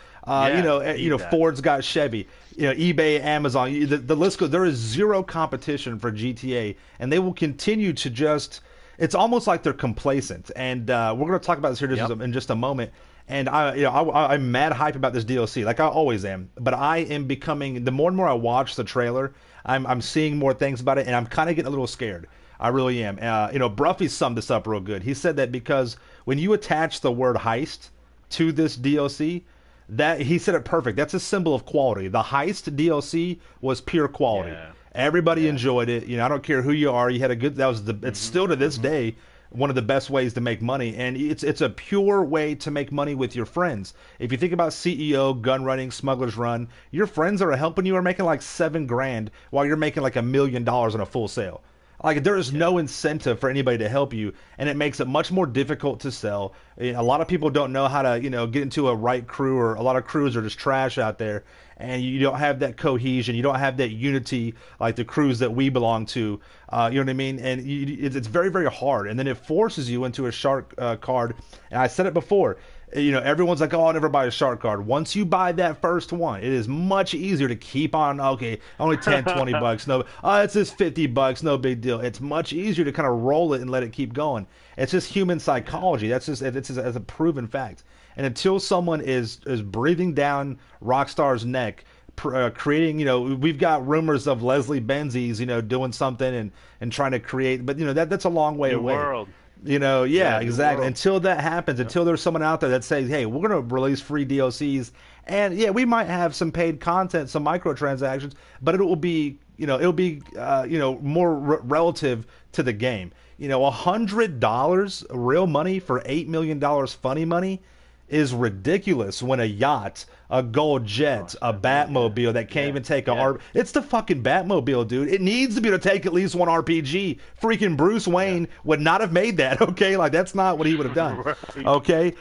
Ford's got Chevy. eBay, Amazon. The list goes. There is zero competition for GTA, and they will continue to just. It's almost like they're complacent, and we're going to talk about this here in just a moment. And I'm mad hype about this DLC, like I always am. But I am becoming, the more and more I watch the trailer, I'm seeing more things about it, and I'm kind of getting a little scared. I really am. Bruffy summed this up real good. He said that because when you attach the word heist to this DLC, that he said it perfect. That's a symbol of quality. The heist DLC was pure quality. Yeah. Everybody enjoyed it. I don't care who you are. You had a good. That was the. It's still to this day one of the best ways to make money, and it's a pure way to make money with your friends. If you think about CEO, gun running, smugglers run, your friends are helping you are making like $7,000 while you're making like $1 million on a full sale. Like there is no incentive for anybody to help you, and it makes it much more difficult to sell. A lot of people don't know how to, get into a right crew, or a lot of crews are just trash out there, and you don't have that cohesion, you don't have that unity like the crews that we belong to. You know what I mean? And it's very, very hard, and then it forces you into a shark card. And I said it before. Everyone's like, oh, I'll never buy a shark card. Once you buy that first one, it is much easier to keep on. Okay, only 10, 20 bucks. No, it's just $50. No big deal. It's much easier to kind of roll it and let it keep going. It's just human psychology. It's a proven fact. And until someone is breathing down Rockstar's neck, creating, we've got rumors of Leslie Benzies, doing something and trying to create, but that's a long way away. World. Exactly. Until that happens, until there's someone out there that says, hey, we're going to release free DLCs, and we might have some paid content, some microtransactions, but it will be, more relative to the game. $100 real money for $8 million funny money is ridiculous when a yacht, a gold jet, a Batmobile that can't even take it's the fucking Batmobile, dude. It needs to be able to take at least one RPG. Freaking Bruce Wayne would not have made that, okay? Like, that's not what he would have done, okay?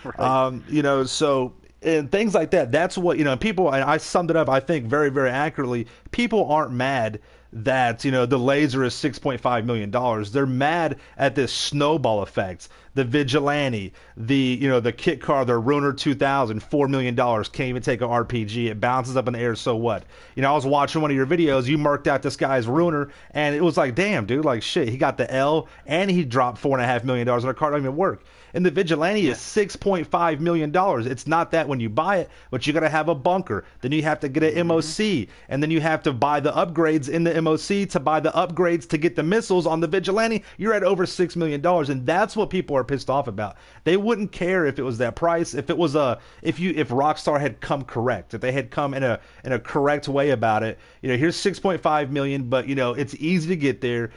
So, and things like that, that's what, people, and I summed it up, I think, very, very accurately. People aren't mad that the laser is $6.5 million. They're mad at this snowball effect. The Vigilante, the kit car, the Ruiner 2000, $4 million, can't even take an RPG. It bounces up in the air, so what? I was watching one of your videos, you marked out this guy's Ruiner, and it was like, damn, dude, like shit, he got the L, and he dropped $4.5 million on a car, don't even work. And the Vigilante is $6.5 million. It's not that when you buy it, but you got to have a bunker. Then you have to get an MOC. And then you have to buy the upgrades in the MOC to buy the upgrades to get the missiles on the Vigilante. You're at over $6 million. And that's what people are pissed off about. They wouldn't care if it was that price. If it was if Rockstar had come correct, if they had come in a correct way about it. Here's $6.5 million, but it's easy to get there.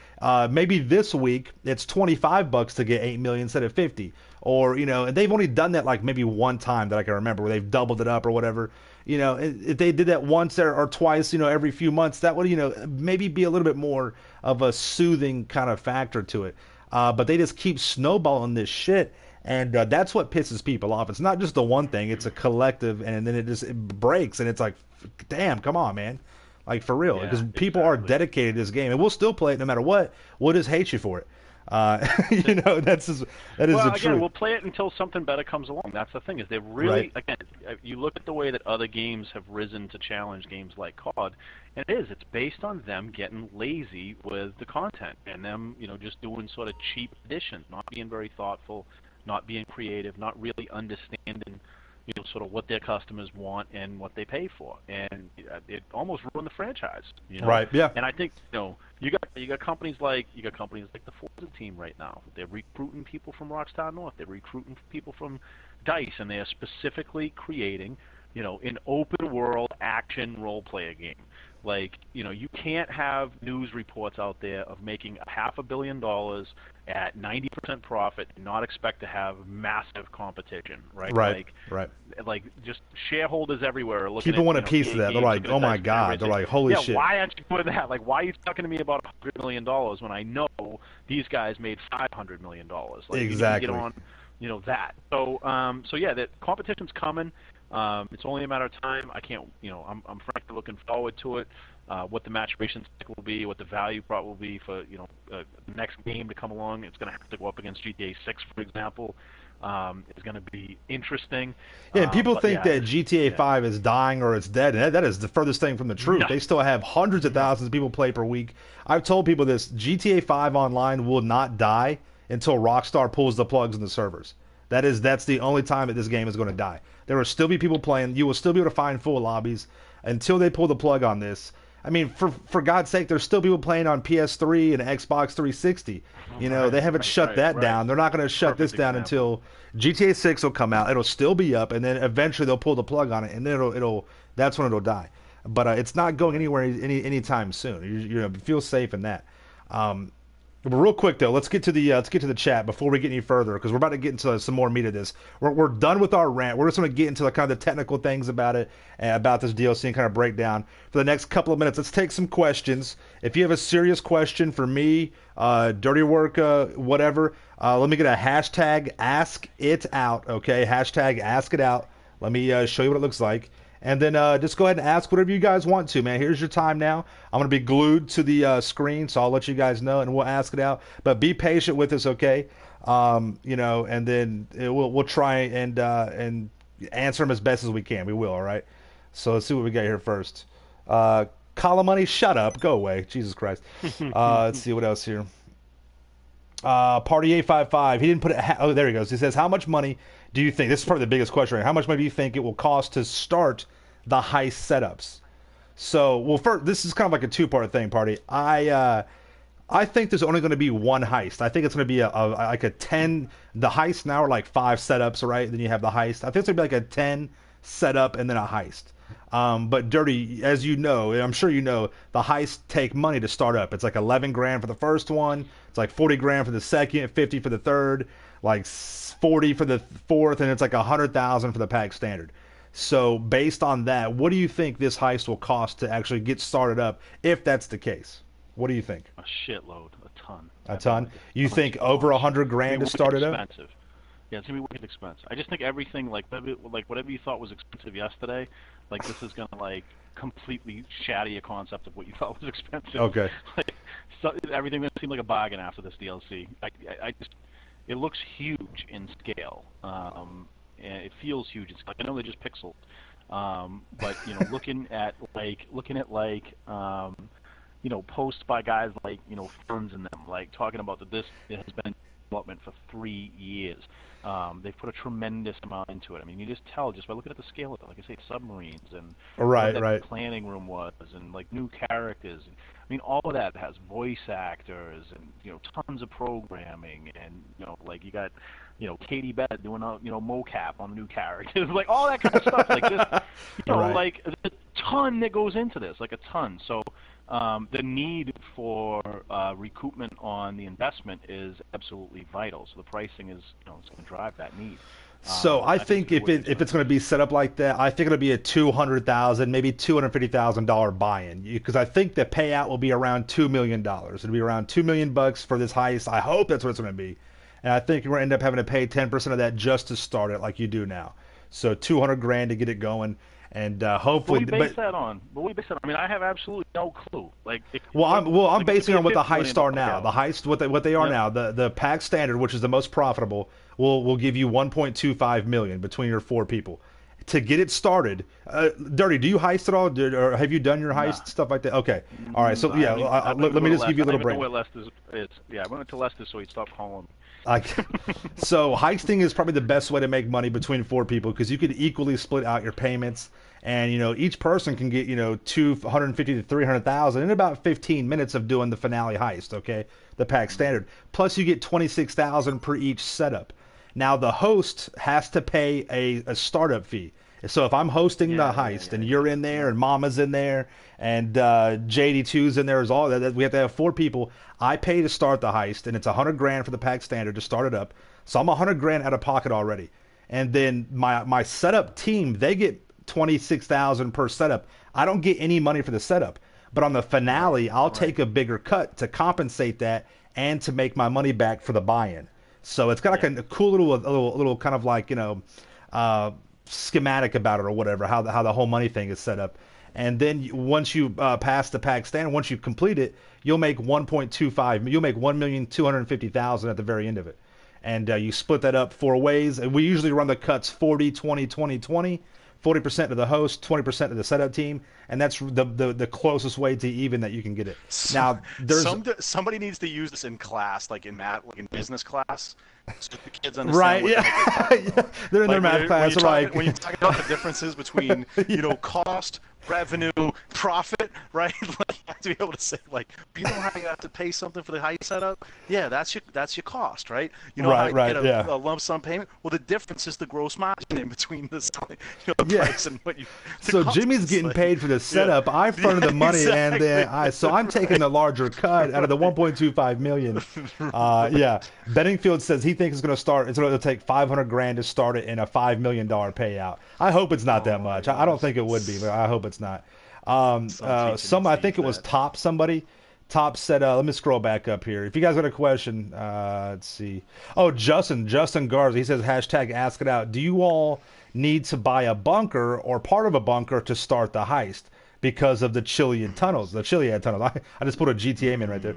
Maybe this week it's $25 to get $8 million instead of $50. Or, and they've only done that like maybe one time that I can remember where they've doubled it up or whatever. If they did that once or twice, every few months, that would, maybe be a little bit more of a soothing kind of factor to it. But they just keep snowballing this shit. And that's what pisses people off. It's not just the one thing. It's a collective, and then it breaks. And it's like, damn, come on, man. Like, for real. Because people are dedicated to this game. And we'll still play it no matter what. We'll just hate you for it. That is the truth. We'll play it until something better comes along. That's the thing, is they're really, again, you look at the way that other games have risen to challenge games like COD, and it's based on them getting lazy with the content, and them, just doing sort of cheap additions, not being very thoughtful, not being creative, not really understanding, sort of what their customers want and what they pay for, and it almost ruined the franchise. Right. Yeah. And I think you got companies like the Forza team right now. They're recruiting people from Rockstar North. They're recruiting people from DICE, and they are specifically creating an open world action role player game. Like, you can't have news reports out there of making $500 million at 90% profit and not expect to have massive competition, right? Right. Like just shareholders everywhere are looking people at, want a piece of that. They're like, oh my God. They're like, holy shit. Why aren't you doing that? Like, why are you talking to me about $100 million when I know these guys made $500 million? Like, exactly. You need to get on, that. So yeah, that competition's coming. It's only a matter of time. I can't, I'm frankly looking forward to it. What the maturation cycle will be, what the value prop will be for, the next game to come along. It's going to have to go up against GTA 6, for example. It's going to be interesting. Yeah, and people think that GTA 5 is dying or it's dead, and that is the furthest thing from the truth. No. They still have hundreds of thousands of people play per week. I've told people this, GTA 5 online will not die until Rockstar pulls the plugs in the servers. That's the only time that this game is going to die. There will still be people playing. You will still be able to find full lobbies until they pull the plug on this. I mean, for God's sake, there's still people playing on PS3 and Xbox 360. They haven't shut that down. They're not going to shut this down until GTA 6 will come out. It'll still be up, and then eventually they'll pull the plug on it, and then that's when it'll die. But it's not going anywhere anytime soon. You feel safe in that. But real quick though, let's get to the chat before we get any further, because we're about to get into some more meat of this. We're done with our rant. We're just going to get into the kind of the technical things about it, about this DLC, and kind of break down for the next couple of minutes. Let's take some questions. If you have a serious question for me, Dirty Worka, whatever, let me get a hashtag Ask It Out. Okay, hashtag Ask It Out. Let me show you what it looks like. And then just go ahead and ask whatever you guys want to, man. Here's your time now. I'm going to be glued to the screen, so I'll let you guys know, and we'll ask it out. But be patient with us, okay? And then we'll try and answer them as best as we can. We will, all right? So let's see what we got here first. Collar Money, shut up. Go away. Jesus Christ. Let's see what else here. Party 855. He didn't put it. Oh, there he goes. He says, how much money do you think, this is probably the biggest question, right? How much money do you think it will cost to start the heist setups? So, well, first, this is kind of like a two-part thing, Party. I think there's only going to be one heist. I think it's going to be like a 10. The heists now are like 5 setups, right? Then you have the heist. I think it's going to be like a 10 setup and then a heist. But Dirty, as you know, I'm sure you know, the heists take money to start up. It's like 11 grand for the first one. It's like 40 grand for the second, 50 for the third, like 40 for the fourth, and it's like 100,000 for the pack standard. So based on that, what do you think this heist will cost to actually get started up, if that's the case? What do you think? A shitload, a ton. A ton? You think over 100 grand to start it up? Expensive. Yeah, it's gonna be wicked expensive. I just think everything, like whatever you thought was expensive yesterday, like this is gonna like completely shatter your concept of what you thought was expensive. Okay. So everything's gonna seem like a bargain after this DLC. I just, it looks huge in scale, and it feels huge in scale. I know they're just pixels, but looking at posts by guys like Ferns and them, like talking about that this has been in development for 3 years. They've put a tremendous amount into it. I mean, you just tell just by looking at the scale of it. Like I say, submarines and what the planning room was, and like new characters. I mean, all of that has voice actors and tons of programming, and like you got Katie Bennett doing mocap on new characters, like all that kind of stuff. Like this, like a ton that goes into this, like a ton. So. The need for recoupment on the investment is absolutely vital. So the pricing is, it's going to drive that need. So I think if it's going to be set up like that, I think it'll be a $200,000, maybe $250,000 buy-in, because I think the payout will be around $2 million. It'll be around $2 million for this heist. I hope that's what it's going to be, and I think you're going to end up having to pay 10% of that just to start it, like you do now. So $200,000 to get it going. And hopefully, what do we base that on? I mean, I have absolutely no clue. Like, I'm basing it on what the heists are now. The heist, what they are now. The pack standard, which is the most profitable, will give you 1.25 million between your 4 people. To get it started, Dirty, do you heist at all, or have you done your heist stuff like that? Okay, all right. So let me just give you a little break. I went to Lester so he stopped calling me. Like, so heisting is probably the best way to make money between four people because you could equally split out your payments, and each person can get 250 to 300,000 in about 15 minutes of doing the finale heist. Okay, the pack standard. Plus you get 26,000 per each setup. Now the host has to pay a startup fee. So if I'm hosting the heist and you're in there and Mama's in there and JD2's in there, is all that we have to have four people. I pay to start the heist, and it's 100 grand for the pack standard to start it up. So I'm 100 grand out of pocket already. And then my setup team, they get 26,000 per setup. I don't get any money for the setup, but on the finale, I'll take a bigger cut to compensate that and to make my money back for the buy-in. So it's got like a cool little kind of like schematic about it or whatever, how the whole money thing is set up. And then once you pass the pack standard, once you complete it, you'll make 1.25. You'll make 1,250,000 at the very end of it. And you split that up four ways. And we usually run the cuts 40, 20, 20, 20. 40% to the host, 20% to the setup team, and that's the closest way to even that you can get it. Now, there's somebody needs to use this in class, like in math, like in business class, so the kids understand. Right? What Yeah, they're in their math class. When you talk about the differences between cost, revenue, profit, right? Like, you have to be able to say, like, you know how you have to pay something for the heist setup? Yeah, that's your cost, right? You know how you get a lump sum payment? Well, the difference is the gross margin in between the price and what you. So Jimmy's getting paid for the setup. I fronted the money, and then so I'm taking the larger cut out of the 1.25 million. Bettingfield says he thinks it's going to start. It's going to take 500 grand to start it in a $5 million payout. I hope it's not that much. I don't think it would be, but I hope it's not. I think it was Top somebody. Top said, let me scroll back up here. If you guys got a question, let's see. Oh, Justin Garza, he says, hashtag ask it out. Do you all need to buy a bunker or part of a bunker to start the heist because of the Chiliad tunnels? I just put a GTA man right there.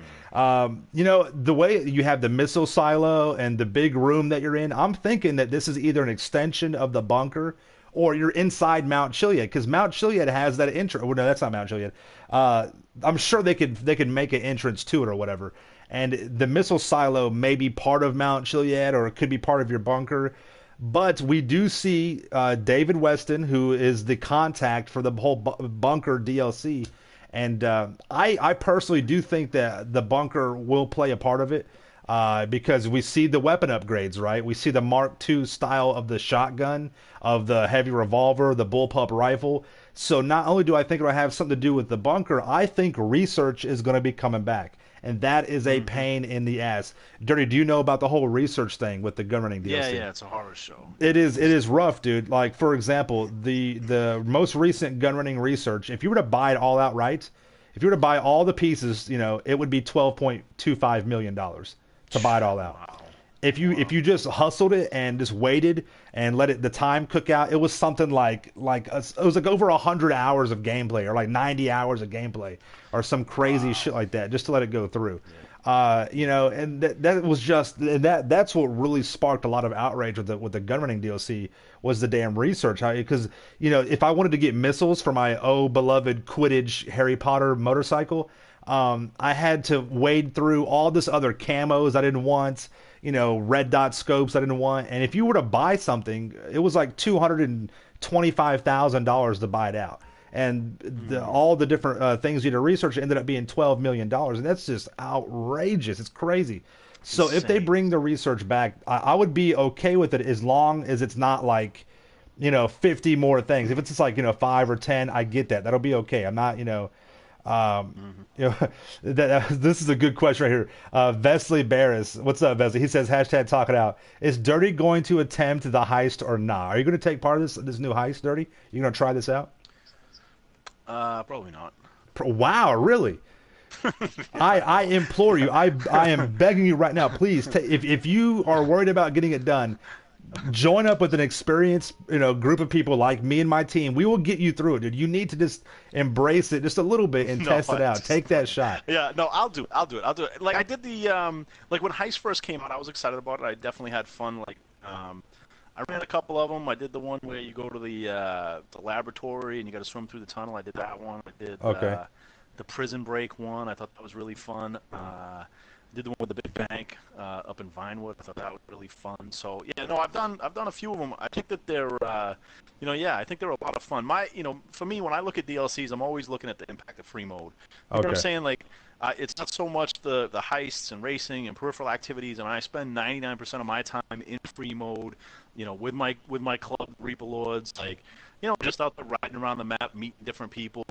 The way you have the missile silo and the big room that you're in, I'm thinking that this is either an extension of the bunker or you're inside Mount Chiliad, because Mount Chiliad has that entrance. Oh, no, that's not Mount Chiliad. I'm sure they could make an entrance to it or whatever. And the missile silo may be part of Mount Chiliad, or it could be part of your bunker. But we do see David Weston, who is the contact for the whole bunker DLC. And I personally do think that the bunker will play a part of it. Because we see the weapon upgrades, right? We see the Mark II style of the shotgun, of the heavy revolver, the bullpup rifle. So not only do I think it'll have something to do with the bunker, I think research is going to be coming back. And that is a pain in the ass. Dirty, do you know about the whole research thing with the gun running DLC? Yeah, it's a horror show. It is rough, dude. Like, for example, the most recent gun running research, if you were to buy it all outright, if you were to buy all the pieces, it would be $12.25 million. To buy it all out. Wow. If you just hustled it and just waited and let the time cook out, it was something it was like over 100 hours of gameplay, or like 90 hours of gameplay, or some crazy shit like that, just to let it go through. Yeah. And that was just that's what really sparked a lot of outrage with the gun running DLC was the damn research. Because if I wanted to get missiles for my beloved Quidditch Harry Potter motorcycle, I had to wade through all this other camos I didn't want, red dot scopes I didn't want. And if you were to buy something, it was like $225,000 to buy it out. And all the different things you had to research ended up being $12 million. And that's just outrageous. It's crazy. So if they bring the research back, I would be okay with it as long as it's not like, 50 more things. If it's just like, 5 or 10, I get that. That'll be okay. I'm not, this is a good question right here. Vesley Barris, what's up, Vesley? He says hashtag talk it out. Is Dirty going to attempt the heist or not? Are you going to take part of this new heist, Dirty? You going to try this out? Probably not. Wow, really? I implore you. I am begging you right now. Please, if you are worried about getting it done, join up with an experienced, group of people like me and my team. We will get you through it, dude. You need to just embrace it just a little bit and test it out. Take that shot. Yeah, no, I'll do it. Like I did the like when Heist first came out, I was excited about it. I definitely had fun. Like I ran a couple of them. I did the one where you go to the laboratory and you got to swim through the tunnel. I did that one. I did the prison break one. I thought that was really fun. Did the one with the big bank up in Vinewood. I thought that was really fun. So yeah, no, I've done a few of them. I think that they're, I think they're a lot of fun. For me, when I look at DLCs, I'm always looking at the impact of free mode. You know what I'm saying? Like, it's not so much the heists and racing and peripheral activities. And I spend 99% of my time in free mode, with my club Reaper Lords, like, just out there riding around the map, meeting different people,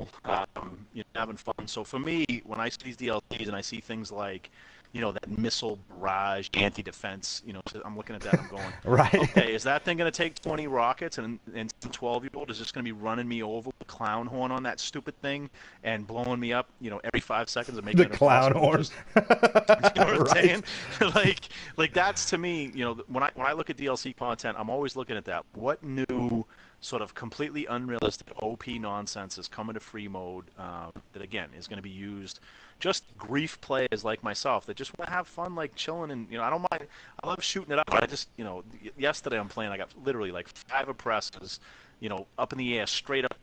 having fun. So for me, when I see these DLCs and I see things like, that missile barrage, anti-defense, so I'm looking at that and I'm going, right. Okay, is that thing going to take 20 rockets and some 12-year-old is just going to be running me over with a clown horn on that stupid thing and blowing me up, every 5 seconds and making the it clown impossible? horn. You know what I'm right. saying? like that's to me, when I look at DLC content, I'm always looking at that. What new sort of completely unrealistic OP nonsense is coming to free mode that again is going to be used. Just grief players like myself that just want to have fun, like chilling, and I don't mind. I love shooting it up. But I just, yesterday I'm playing. I got literally like 5 oppressors, up in the air, straight up,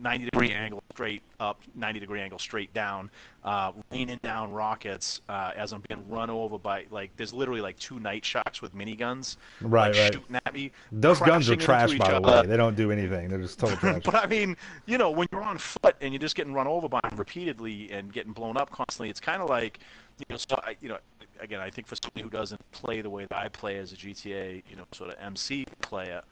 90-degree angle, straight up, 90-degree angle, straight down, raining down rockets as I'm being run over by, like, there's literally like 2 night sharks with miniguns, right, shooting at me. Those guns are trash, by the way. They don't do anything. They're just total trash. But I mean, when you're on foot and you're just getting run over by them repeatedly and getting blown up constantly, it's kind of like, again, I think for somebody who doesn't play the way that I play as a GTA, sort of MC player,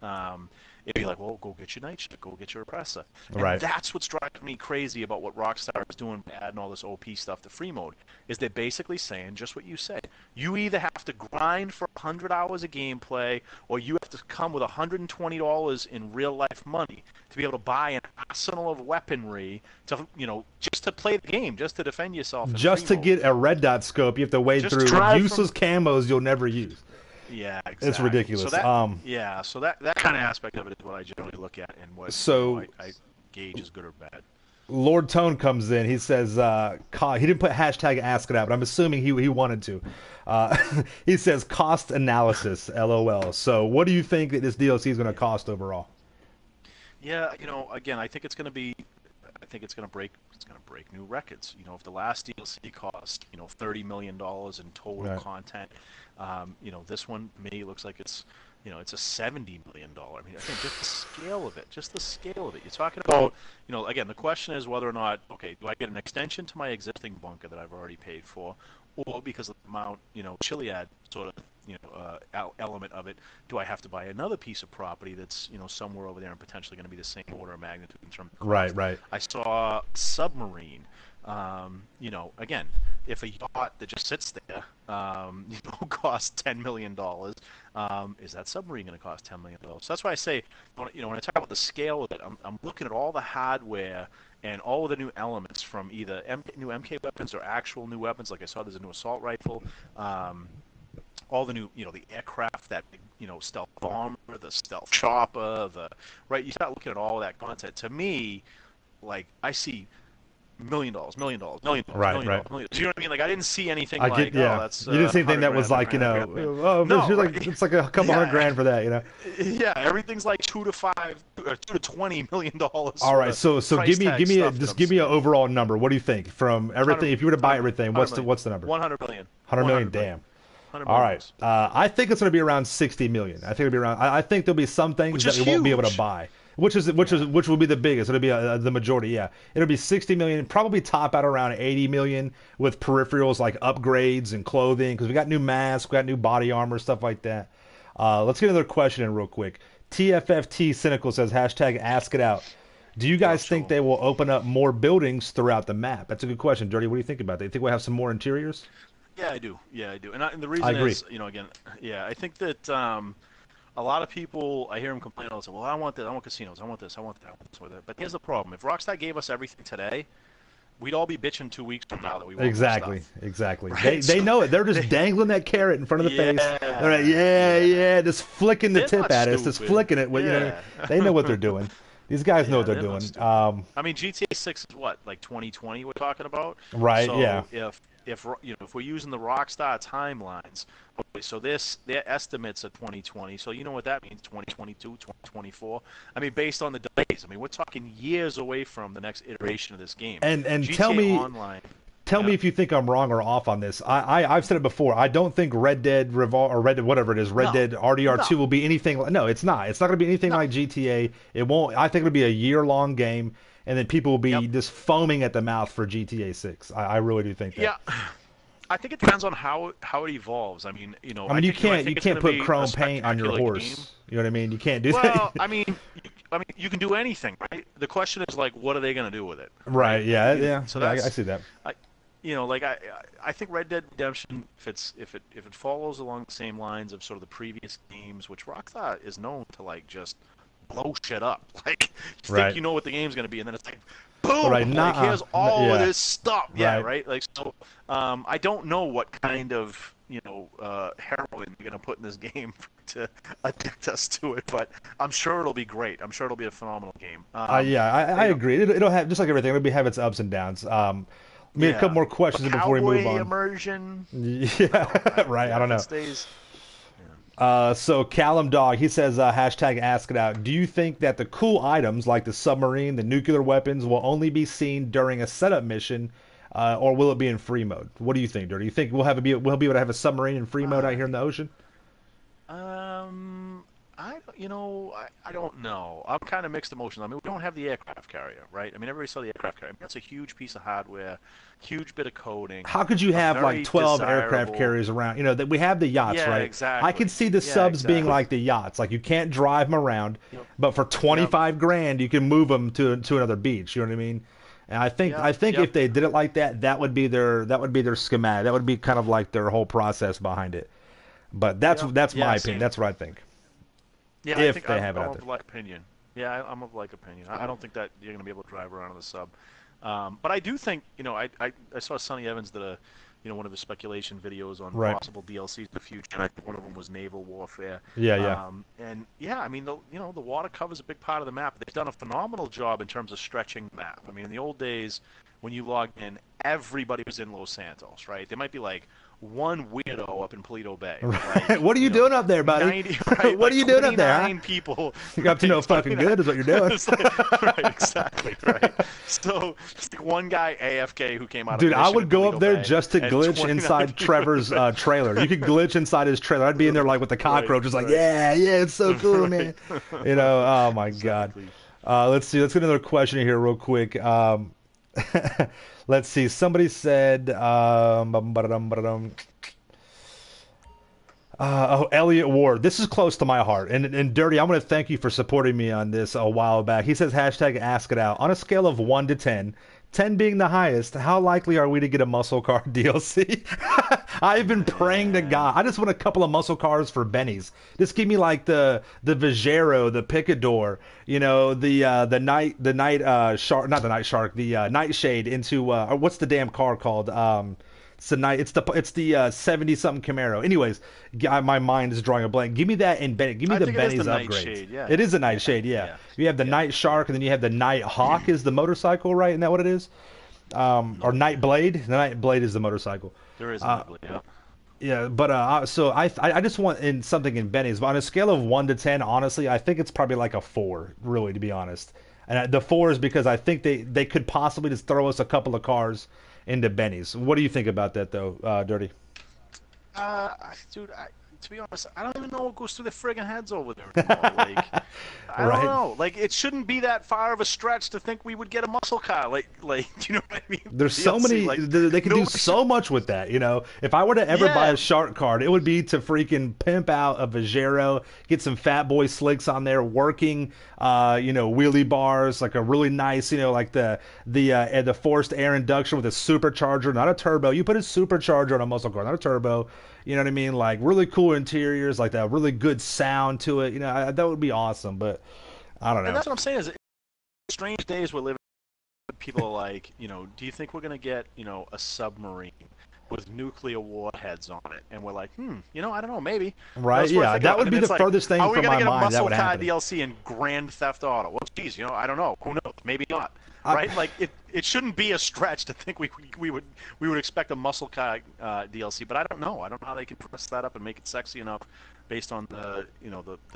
it'd be like, well, go get your night shift, go get your oppressor. And right. That's what's driving me crazy about what Rockstar is doing by adding all this OP stuff to free mode, is they're basically saying just what you said. You either have to grind for 100 hours of gameplay, or you have to come with $120 in real-life money to be able to buy an arsenal of weaponry to, just to play the game, just to defend yourself. Just to get a red dot scope, you have to wade just through useless camos you'll never use. Yeah, exactly. It's ridiculous. So that kind of aspect of it is what I generally look at and what I gauge is good or bad. Lord Tone comes in. He says, he didn't put hashtag ask it out, but I'm assuming he wanted to. He says cost analysis, LOL. So what do you think that this DLC is going to cost overall? Yeah, again, I think it's going to break new records. If the last DLC cost, $30 million in total content, this one to me looks like it's a $70 million. I mean, I think just the scale of it. You're talking about, again, the question is whether or not, okay, do I get an extension to my existing bunker that I've already paid for, or because of the amount, Chiliad sort of, element of it, do I have to buy another piece of property that's, somewhere over there and potentially going to be the same order of magnitude in terms of cost? Right. I saw submarine. Again, if a yacht that just sits there, costs $10 million, is that submarine going to cost $10 million? So that's why I say, when I talk about the scale of it, I'm looking at all the hardware and all of the new elements from either new MK weapons or actual new weapons. Like I saw, there's a new assault rifle. All the new, the aircraft, that big, stealth bomber, the stealth chopper, you start looking at all of that content. To me, like, I see $1 million. Right. $1 million. Do you know what I mean? Like, I didn't see anything that's you didn't see anything that was like, it's like a couple $100,000 for that, Yeah, everything's like $2 to $20 million. All right, so give me an overall number. What do you think from everything? If you were to buy everything, what's the number? 100 million. 100 million. Damn. All right. I think it's going to be around 60 million. I think it'll be around. I think there'll be some things that we won't be able to buy, which will be the biggest. It'll be the majority. Yeah, it'll be 60 million. Probably top out around 80 million with peripherals like upgrades and clothing, because we got new masks, we got new body armor, stuff like that. Let's get another question in real quick. TFFT Cynical says hashtag ask it out. Do you guys think they will open up more buildings throughout the map? That's a good question, Dirty. What do you think about that? You think we'll have some more interiors? Yeah, I do. And the reason is, again, I think that a lot of people, I hear them complain all the time, well, I want this, I want casinos, I want this, I want that, I want this, I want that. But here's the problem. If Rockstar gave us everything today, we'd all be bitching 2 weeks from now that we want Exactly. Right? They know it. They're just dangling that carrot in front of the face. They're like, just flicking the tip at us, just flicking it. They know what they're doing. These guys know what they're doing. I mean, GTA 6 is what, like 2020 we're talking about? Right, so if we're using the Rockstar timelines, okay, so their estimates are 2020, so you know what that means, 2022, 2024. I mean, based on the delays, I mean, we're talking years away from the next iteration of this game. And GTA tell me, Online, tell me if you think I'm wrong or off on this. I've said it before. I don't think Red Dead or Red Dead, whatever it is, Red Dead RDR2 will be anything. No, it's not. It's not going to be anything like GTA. It won't. I think it'll be a year-long game, and then people will be just foaming at the mouth for GTA 6. I really do think that. Yeah. I think it depends on how it evolves. I mean, you can't put chrome paint on your horse. Game. You know what I mean? You can't do that. Well, I mean, you can do anything, right? The question is like, what are they going to do with it? Right? Yeah. So I see that. I think Red Dead Redemption, if it follows along the same lines of sort of the previous games, which Rockstar is known to like just blow shit up. Like you think you know what the game's going to be, and then it's like, boom! Right. Like, here's all of this stuff. Yeah, right. Like so, I don't know what kind of heroin you're going to put in this game to addict us to it, but I'm sure it'll be great. I'm sure it'll be a phenomenal game. I agree. It'll have, just like everything, it'll have its ups and downs. A couple more questions before we move on. Immersion. Yeah, right. I don't know. Stays. So Callum Dog, he says, hashtag ask it out. Do you think that the cool items like the submarine, the nuclear weapons will only be seen during a setup mission, or will it be in free mode? What do you think, Dirty? Do you think we'll be able to have a submarine in free mode out here in the ocean? I don't know. I'm kind of mixed emotions. I mean, we don't have the aircraft carrier, right? I mean, everybody saw the aircraft carrier. I mean, that's a huge piece of hardware, huge bit of coding. How could you have like 12 aircraft carriers around? That we have the yachts, right? Exactly. I could see the subs being like the yachts. Like you can't drive them around, but for 25 grand, you can move them to another beach. You know what I mean? And I think if they did it like that, that would be their schematic. That would be kind of like their whole process behind it. But that's my opinion. That's what I think. Yeah, if I think they I'm have it out of there. like opinion. Yeah, I'm of like opinion. I don't think that you're going to be able to drive around in the sub. But I do think, I saw Sonny Evans did a, one of his speculation videos on possible DLCs in the future, and I think one of them was naval warfare. Yeah. And yeah, I mean, the water covers a big part of the map. They've done a phenomenal job in terms of stretching the map. I mean, in the old days, when you logged in, everybody was in Los Santos, right? There might be like one weirdo up in Paleto Bay. Like, what are you doing up there, buddy? 90, right? What are you doing up there? 9 people. You're up to no fucking good is what you're doing. Right, exactly, right. So, just like one guy AFK who came out Dude, of I would go up there Bay, just to glitch inside Trevor's trailer. You could glitch inside his trailer. I'd be in there like with the cockroaches, like, yeah, it's so cool, man. Oh my God. Let's see. Let's get another question here real quick. Let's see. Somebody said, Elliot Ward. This is close to my heart. And Dirty, I'm going to thank you for supporting me on this a while back. He says, hashtag ask it out. On a scale of 1 to 10, 10 being the highest, how likely are we to get a muscle car DLC? I've been praying to God. I just want a couple of muscle cars for Benny's. Just give me like the Vajero, the Picador, the night shark, not the night shark, the Nightshade into what's the damn car called? It's the 70-something Camaro. Anyways, my mind is drawing a blank. Give me that and Benny. Give me the Benny's upgrades. It is a Nightshade, yeah. You have the Night Shark, and then you have the Night Hawk is the motorcycle, right? Isn't that what it is? Or Night Blade. The Night Blade is the motorcycle. There is a Night Blade, yeah. Yeah, but so I just want something in Benny's. But on a scale of 1 to 10, honestly, I think it's probably like a 4, really, to be honest. And the 4 is because I think they could possibly just throw us a couple of cars into Benny's. What do you think about that, though, Dirty? Dude, to be honest, I don't even know what goes through their friggin' heads over there anymore. Like, I don't know. Like, it shouldn't be that far of a stretch to think we would get a muscle car. Like, do you know what I mean? There's so many. They can do so much with that. If I were to ever buy a shark card, it would be to freaking pimp out a Vajero, get some Fat Boy slicks on there, working, wheelie bars, like a really nice, like the forced air induction with a supercharger, not a turbo. You put a supercharger on a muscle car, not a turbo. You know what I mean? Like really cool interiors, like that really good sound to it. That would be awesome. But I don't know. And that's what I'm saying is, strange days we're living. People are like, do you think we're gonna get, a submarine with nuclear warheads on it? And we're like, I don't know, maybe. Right? Yeah, that would be the furthest thing from my mind that would happen. Are we gonna get a muscle car DLC in Grand Theft Auto? Well, geez, I don't know. Who knows? Maybe not. Right? Like it shouldn't be a stretch to think we would expect a muscle car DLC, but I don't know. I don't know how they can press that up and make it sexy enough based on the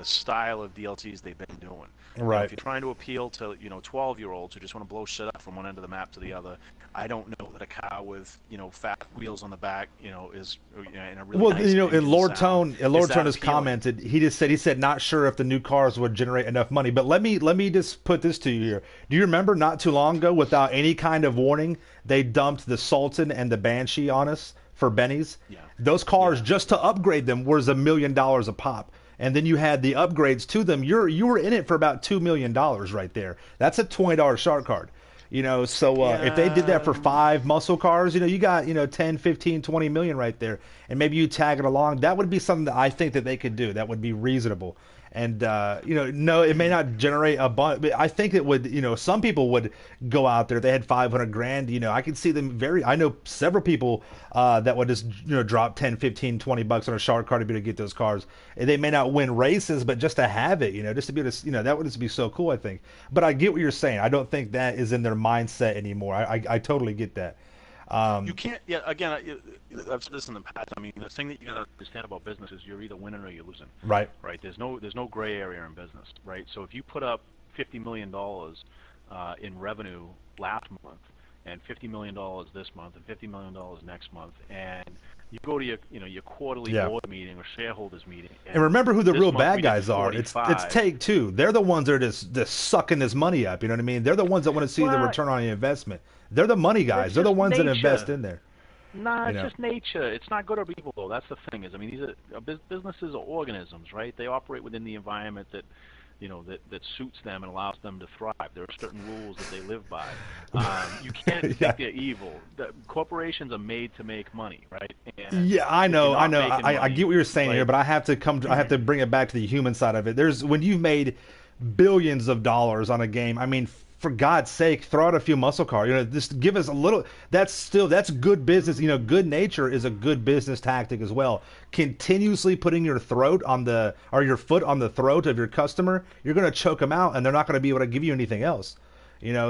style of DLCs they've been doing. Right. If you're trying to appeal to 12-year-olds who just want to blow shit up from one end of the map to the other, I don't know that a car with fat wheels on the back is in a really nice and Lord sound, Tone has commented. He said not sure if the new cars would generate enough money. But let me just put this to you here. Do you remember not too long ago, without any kind of warning, they dumped the Sultan and the Banshee on us for bennies? Yeah. Those cars, just to upgrade them, was $1 million a pop. And then you had the upgrades to them. You were in it for about $2 million right there. That's a $20 shark card. So if they did that for 5 muscle cars, you got 10, 15, 20 million right there, and maybe you tag it along. That would be something that I think that they could do. That would be reasonable. And no, it may not generate a bunch, but I think it would. Some people would go out there. They had 500 grand. I can see them I know several people that would just drop 10, 15, 20 bucks on a shark card to be able to get those cars. And they may not win races, but just to have it, just to be able to, that would just be so cool, I think. But I get what you're saying. I don't think that is in their mindset anymore. I totally get that. You can't. Yeah. Again, I've said this in the past. I mean, the thing that you gotta understand about business is you're either winning or you're losing. Right. Right. There's no gray area in business. Right. So if you put up $50 million in revenue last month, and $50 million this month, and $50 million next month, and you go to your quarterly board meeting or shareholders meeting. And remember who the real bad guys are. It's Take-Two. They're the ones that are just sucking this money up. You know what I mean? They're the ones that want to see the return on the investment. They're the money guys. They're the ones that invest in there. Nah, it's just nature. It's not good or evil, though. That's the thing. These are businesses are organisms, right? They operate within the environment that that suits them and allows them to thrive. There are certain rules that they live by. You can't think they're evil. Corporations are made to make money, right? And I know. I get what you're saying here, but I have to bring it back to the human side of it. When you've made billions of dollars on a game, I mean, for God's sake, throw out a few muscle cars. Just give us a little. That's good business. Good nature is a good business tactic as well. Continuously putting your foot on the throat of your customer, you're going to choke them out, and they're not going to be able to give you anything else.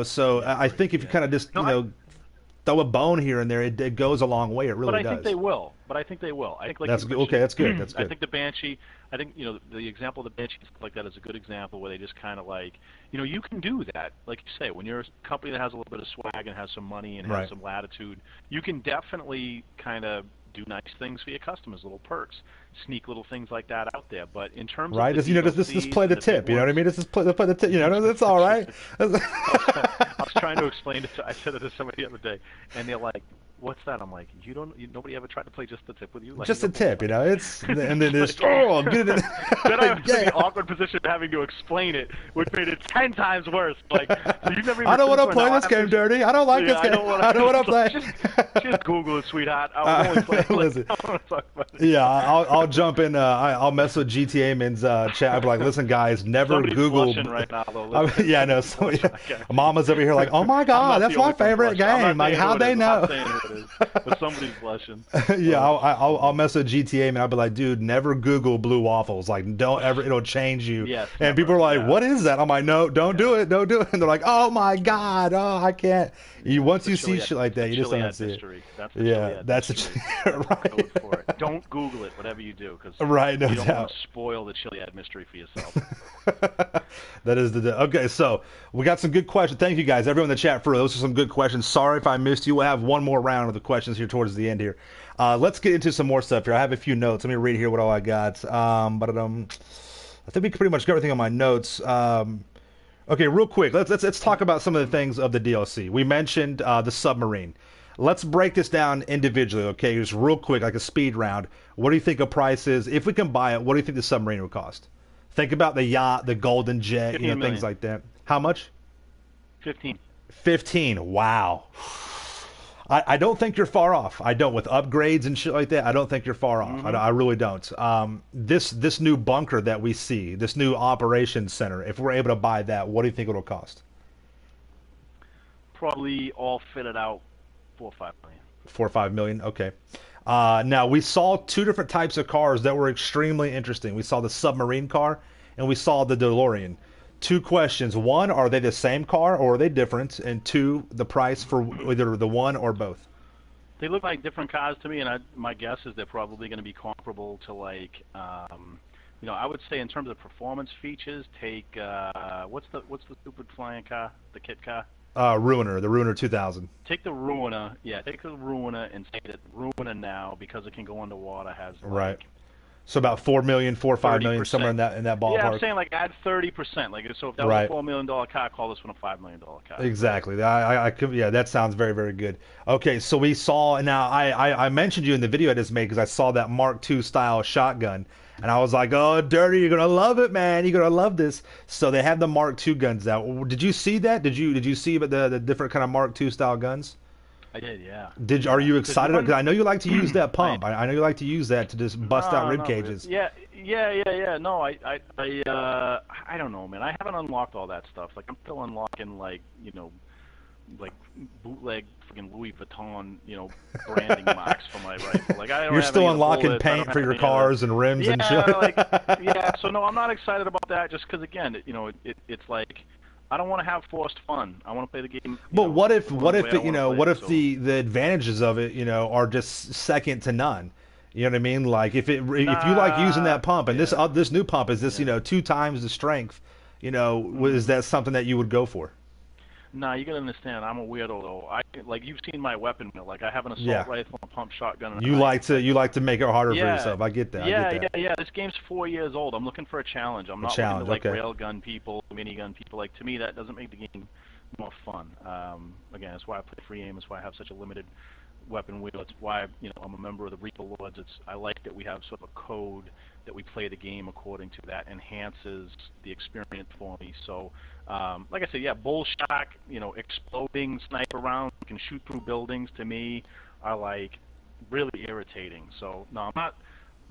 So I think if you kind of just throw a bone here and there, it goes a long way. It really does. But I think they will. I think that's good. Okay, that's good. That's good. I think the Banshee. I think the example of the Banshee like that is a good example where they just kind of you can do that. Like you say, when you're a company that has a little bit of swag and has some money and has some latitude, you can definitely kind of do nice things for your customers, little perks, sneak little things like that out there. But in terms of just play the tip. You know what I mean? Just play the tip. That's all right. I was trying to explain it. I said it to somebody the other day, and they're like, "What's that?" I'm like, nobody ever tried to play just the tip with you? Like, just a tip, It's and then there's get it. Then I was in the awkward position of having to explain it, which made it 10 times worse. Like, so you've never even I don't want to play this game, Dirty. I don't like this game. I don't want to play. Just Google it, sweetheart. I will only play it. Listen, I want to talk about it. Yeah, I'll jump in. I'll mess with GTA Men's chat. I'll be like, listen, guys, never Somebody's Google. Right now, though. I know. Mama's over here like, oh my God, that's my favorite game. Like, how'd they know? But somebody's blushing. Yeah, I'll mess with GTA, and I'll be like, dude, never Google blue waffles. Like, don't ever, it'll change you. Yes, and people are like, what is that? I'm like, no, don't do it. And they're like, oh my God, I can't. Once you see shit like that, you just don't see it. That's right. For it. Don't Google it, whatever you do, because you don't want to spoil the Chiliad mystery for yourself. That is okay. So we got some good questions. Thank you guys, everyone in the chat for those are some good questions. Sorry if I missed you. We'll have one more round of the questions here towards the end here. Let's get into some more stuff here. I have a few notes. Let me read here what all I got. I think we pretty much got everything on my notes. Okay, real quick. Let's talk about some of the things of the DLC. We mentioned the submarine. Let's break this down individually, okay? Just real quick, like a speed round. What do you think the price is? If we can buy it, what do you think the submarine would cost? Think about the yacht, the golden jet, things like that. How much? 15. 15. Wow. I don't think you're far off. I don't. With upgrades and shit like that, I don't think you're far off. I really don't. This new bunker that we see, this new operations center, if we're able to buy that, what do you think it'll cost? Probably all fitted out, $4 or $5 million. 4 or 5 million. Okay. Now we saw two different types of cars that were extremely interesting. We saw the submarine car and we saw the DeLorean. Two questions. One, are they the same car or are they different? And two, the price for either the one or both. They look like different cars to me, and my guess is they're probably going to be comparable to like I would say in terms of performance features, take what's the stupid flying car, the kit car? Ruiner, the Ruiner 2000. Take the Ruiner, yeah, take the Ruiner and say that Ruiner now, because it can go underwater, has Right. like So about 4 million, 4 or 5 million, somewhere 30%. in that Yeah, I'm ballpark. saying like add 30%. Like so, if that was a Right. $4 million car, call this one a $5 million car. Right? Exactly. I could, yeah, that sounds very, very good. Okay, so we saw, now I mentioned you in the video I just made because I saw that Mark II style shotgun, and I was like, oh, Dirty, you're gonna love it, man. You're gonna love this. So they have the Mark II guns out. Did you see that? Did you see the different kind of Mark II style guns? I did, yeah. Are Yeah. you Because the excited? Because one, I know you like to use that pump. I know you like to use that to just bust out no, rib not really. cages. Yeah. No, I don't know, man. I haven't unlocked all that stuff. Like I'm still unlocking like bootleg freaking Louis Vuitton, branding marks for my rifle. Like I don't You're have any still of the unlocking bullets. I don't paint for have your any of the. cars and rims and shit. Yeah. So no, I'm not excited about that. Just because again, it's like I don't want to have forced fun. I want to play the game. But what if the way I it, wanna play what it, if so. the advantages of it, are just second to none? You know what I mean? Like if you like using Nah, that pump, and yeah, this new pump is this, yeah. 2 times the strength, is hmm that something that you would go for? Nah, you gotta understand. I'm a weirdo though. Like you've seen my weapon mill. Like I have an assault Yeah. rifle, a pump shotgun, and a You knife. like to make it harder for Yeah, yourself. I get that. I get yeah, that. yeah, yeah. This game's 4 years old. I'm looking for a challenge. I'm A not looking to challenge. like Okay. railgun people, minigun people. Like to me, that doesn't make the game more fun. Again, that's why I play free aim. That's why I have such a limited weapon wheel. It's why I'm a member of the Reaper Lords. I like that we have sort of a code that we play the game according to. That enhances the experience for me. So, like I said, yeah, bull shock, exploding sniper rounds, you can shoot through buildings. To me, are like really irritating. So no, I'm not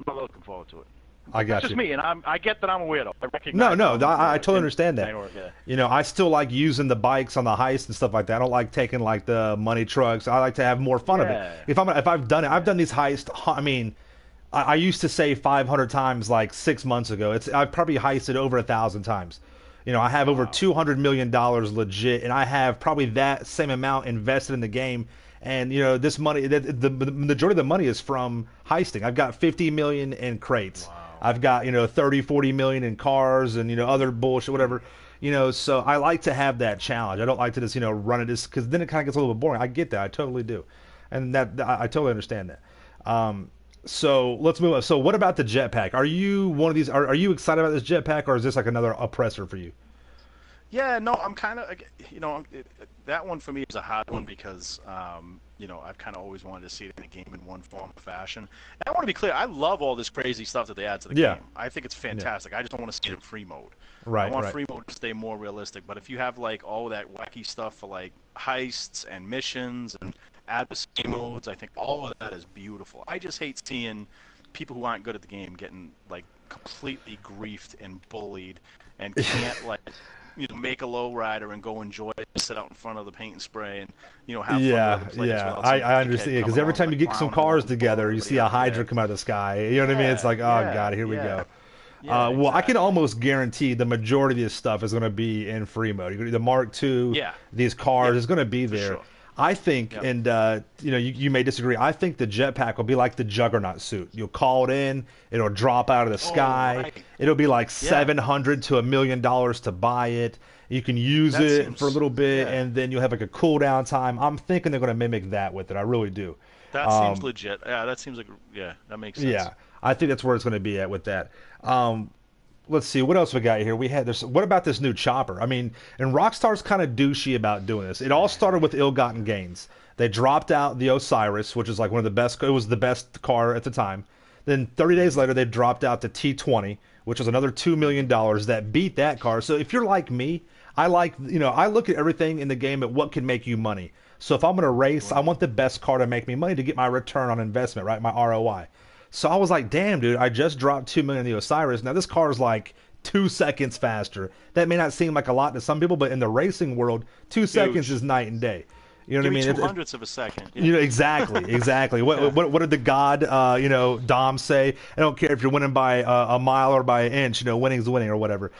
looking forward to it. I That's got just you. me, and I get that I'm a weirdo. I No, recognize that no, I'm a I weirdo. totally understand that. Yeah. I still like using the bikes on the heist and stuff like that. I don't like taking like the money trucks. I like to have more fun of it. Yeah. If I've done it, I've Yeah. done these heists. I mean, I used to say 500 times like 6 months ago. I've probably heisted over 1,000 times. I have over Wow. $200 million legit, and I have probably that same amount invested in the game. And this money, the majority of the money is from heisting. I've got 50 million in crates. Wow. I've got 30, 40 million in cars and other bullshit, whatever. So I like to have that challenge. I don't like to just run it just because then it kind of gets a little bit boring. I get that, I totally do, and I totally understand that. So let's move on. So what about the jetpack? Are you one of these? Are you excited about this jetpack, or is this like another oppressor for you? Yeah, no, I'm kind of, that one for me is a hard one because, I've kind of always wanted to see it in a game in one form or fashion. And I want to be clear, I love all this crazy stuff that they add to the Yeah. game. I think it's Yeah. fantastic. I just don't want to see it in free mode. I Right. want Right. free mode to stay more realistic. But if you have like all that wacky stuff for like heists and missions and adversary modes, I think all of that is beautiful. I just hate seeing people who aren't good at the game getting like completely griefed and bullied and can't like make a low rider and go enjoy it, sit out in front of the paint and spray and have fun with Yeah, other players yeah, without some I dickhead understand. Because coming every along time you like get some clowning cars and together, you everybody see a else. Hydra come out of the sky. You know what I mean? It's like, oh god, here we go. Yeah, Well, I can exactly. almost guarantee the majority of this stuff is going to be in free mode. The Mark II, Yeah, these cars yeah, is going to be for there. sure. I think, Yep. and you may disagree. I think the jetpack will be like the Juggernaut suit. You'll call it in, it'll drop out of the Oh, sky. right. It'll be like Yeah. $700 to $1 million to buy it. You can use That it seems for a little bit, yeah. and then you'll have like a cooldown time. I'm thinking they're going to mimic that with it. I really do. That seems legit. Yeah, that seems like that makes sense. Yeah, I think that's where it's going to be at with that. Let's see what else we got here. We had this. What about this new chopper? I mean, and Rockstar's kind of douchey about doing this. It all started with ill-gotten gains. They dropped out the Osiris, which is like one of the best. It was the best car at the time. Then 30 days later, they dropped out the T20, which was another $2 million that beat that car. So if you're like me, I look at everything in the game at what can make you money. So if I'm going to race, I want the best car to make me money to get my return on investment, right? My ROI. So I was like, damn, dude, I just dropped 2 million in the Osiris. Now this car is like 2 seconds faster. That may not seem like a lot to some people, but in the racing world, 2 seconds is night and day. You know Give what I me mean? 200ths of a second. Yeah. You know, exactly. What did the God, Dom say? I don't care if you're winning by a mile or by an inch. Winning's winning or whatever.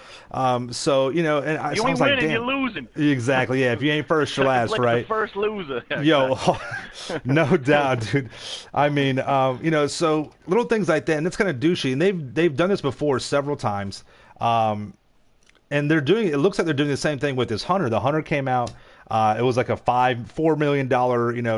So and You so I ain't was like, winning, you're damn. losing. Exactly. Yeah. If you ain't first, you're Second last, place, the right? first loser. Yeah, Yo, exactly. no doubt, dude. I mean, so little things like that, and it's kind of douchey, and they've done this before several times. And they're doing. It looks like they're doing the same thing with this Hunter. The Hunter came out. It was like a $4 million,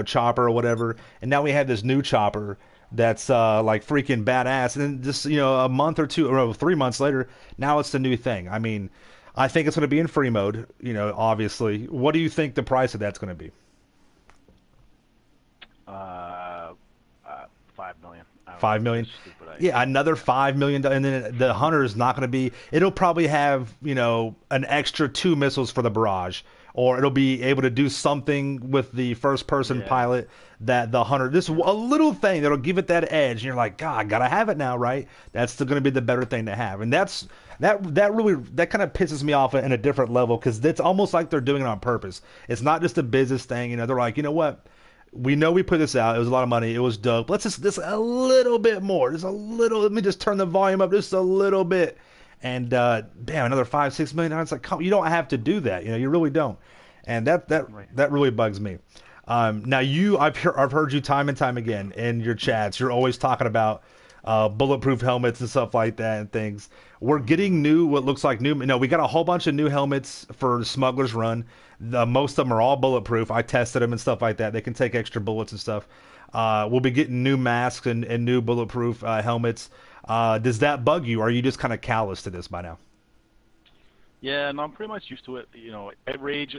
chopper or whatever. And now we have this new chopper that's like freaking badass. And then just a month or two, or 3 months later, now it's the new thing. I mean, I think it's going to be in free mode. Obviously. What do you think the price of that's going to be? 5 million. 5 million. Yeah, another $5 million, and then the Hunter is not going to be. It'll probably have an extra 2 missiles for the barrage, or it'll be able to do something with the first person pilot that the Hunter. This a little thing that'll give it that edge, and you're like, God, I gotta have it now, right? That's still going to be the better thing to have, and that really kind of pisses me off in a different level because it's almost like they're doing it on purpose. It's not just a business thing, they're like, you know what? We know we put this out. It was a lot of money. It was dope. Let's just a little bit more. Just a little. Let me just turn the volume up just a little bit. And damn, another $5-6 million. It's like, you don't have to do that. You really don't. And that really bugs me. Now I've heard you time and time again in your chats. You're always talking about bulletproof helmets and stuff like that and things. We're getting what looks like new. We got a whole bunch of new helmets for Smuggler's Run. Most of them are all bulletproof. I tested them and stuff like that. They can take extra bullets and stuff. We'll be getting new masks and new bulletproof helmets. Does that bug you? Or are you just kind of callous to this by now? Yeah, no, I'm pretty much used to it. I rage.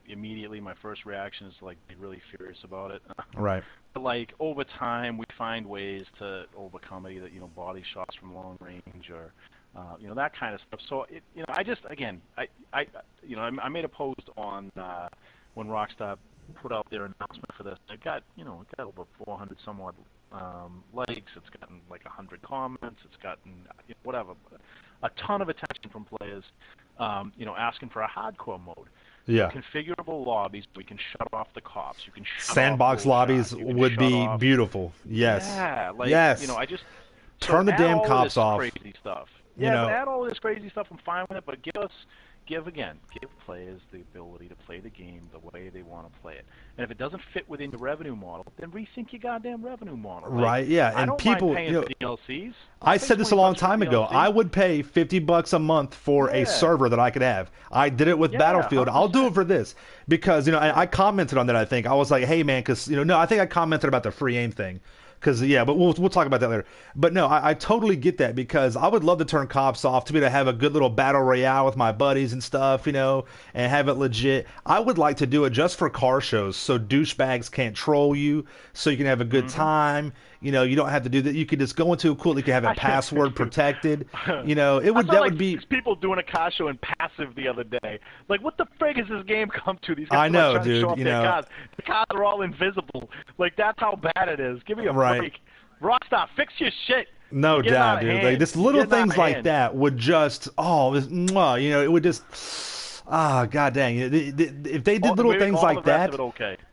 Immediately my first reaction is like be really furious about it. Right. But like over time, we find ways to overcome it, either body shots from long range or that kind of stuff. So I just I made a post on when Rockstar put out their announcement for this. It got over 400 some odd likes. It's gotten like 100 comments. It's gotten whatever, a ton of attention from players. Asking for a hardcore mode. Yeah. Configurable lobbies. We can shut off the cops. You can shut sandbox off lobbies would be off. Beautiful. Yes. Yeah. Like, yes. I just turn the damn cops off. Crazy stuff. Yeah. But add all this crazy stuff. I'm fine with it. But give players the ability to play the game the way they want to play it. And if it doesn't fit within the revenue model, then rethink your goddamn revenue model. Right? Yeah. I don't people, mind paying for DLCs. I said this a long time ago. I would pay $50 a month for a server that I could have. I did it with Battlefield. 100%. I'll do it for this because I commented on that. I think I was like, hey man, because no, I think I commented about the free aim thing. Because but we'll talk about that later. But no, I totally get that because I would love to turn cops off to be able to have a good little battle royale with my buddies and stuff, and have it legit. I would like to do it just for car shows, so douchebags can't troll you, so you can have a good time. You don't have to do that. You could just go into a cool. You can have a password protected. It would would be people doing a car show in passive the other day. Like, what the frig has this game come to? These guys I know, trying dude. to show off their cars. The cars are all invisible. Like, that's how bad it is. Give me a break. Rockstar, fix your shit. No doubt, dude. Like, this little things like that would just it would just god dang. If they did little things like that.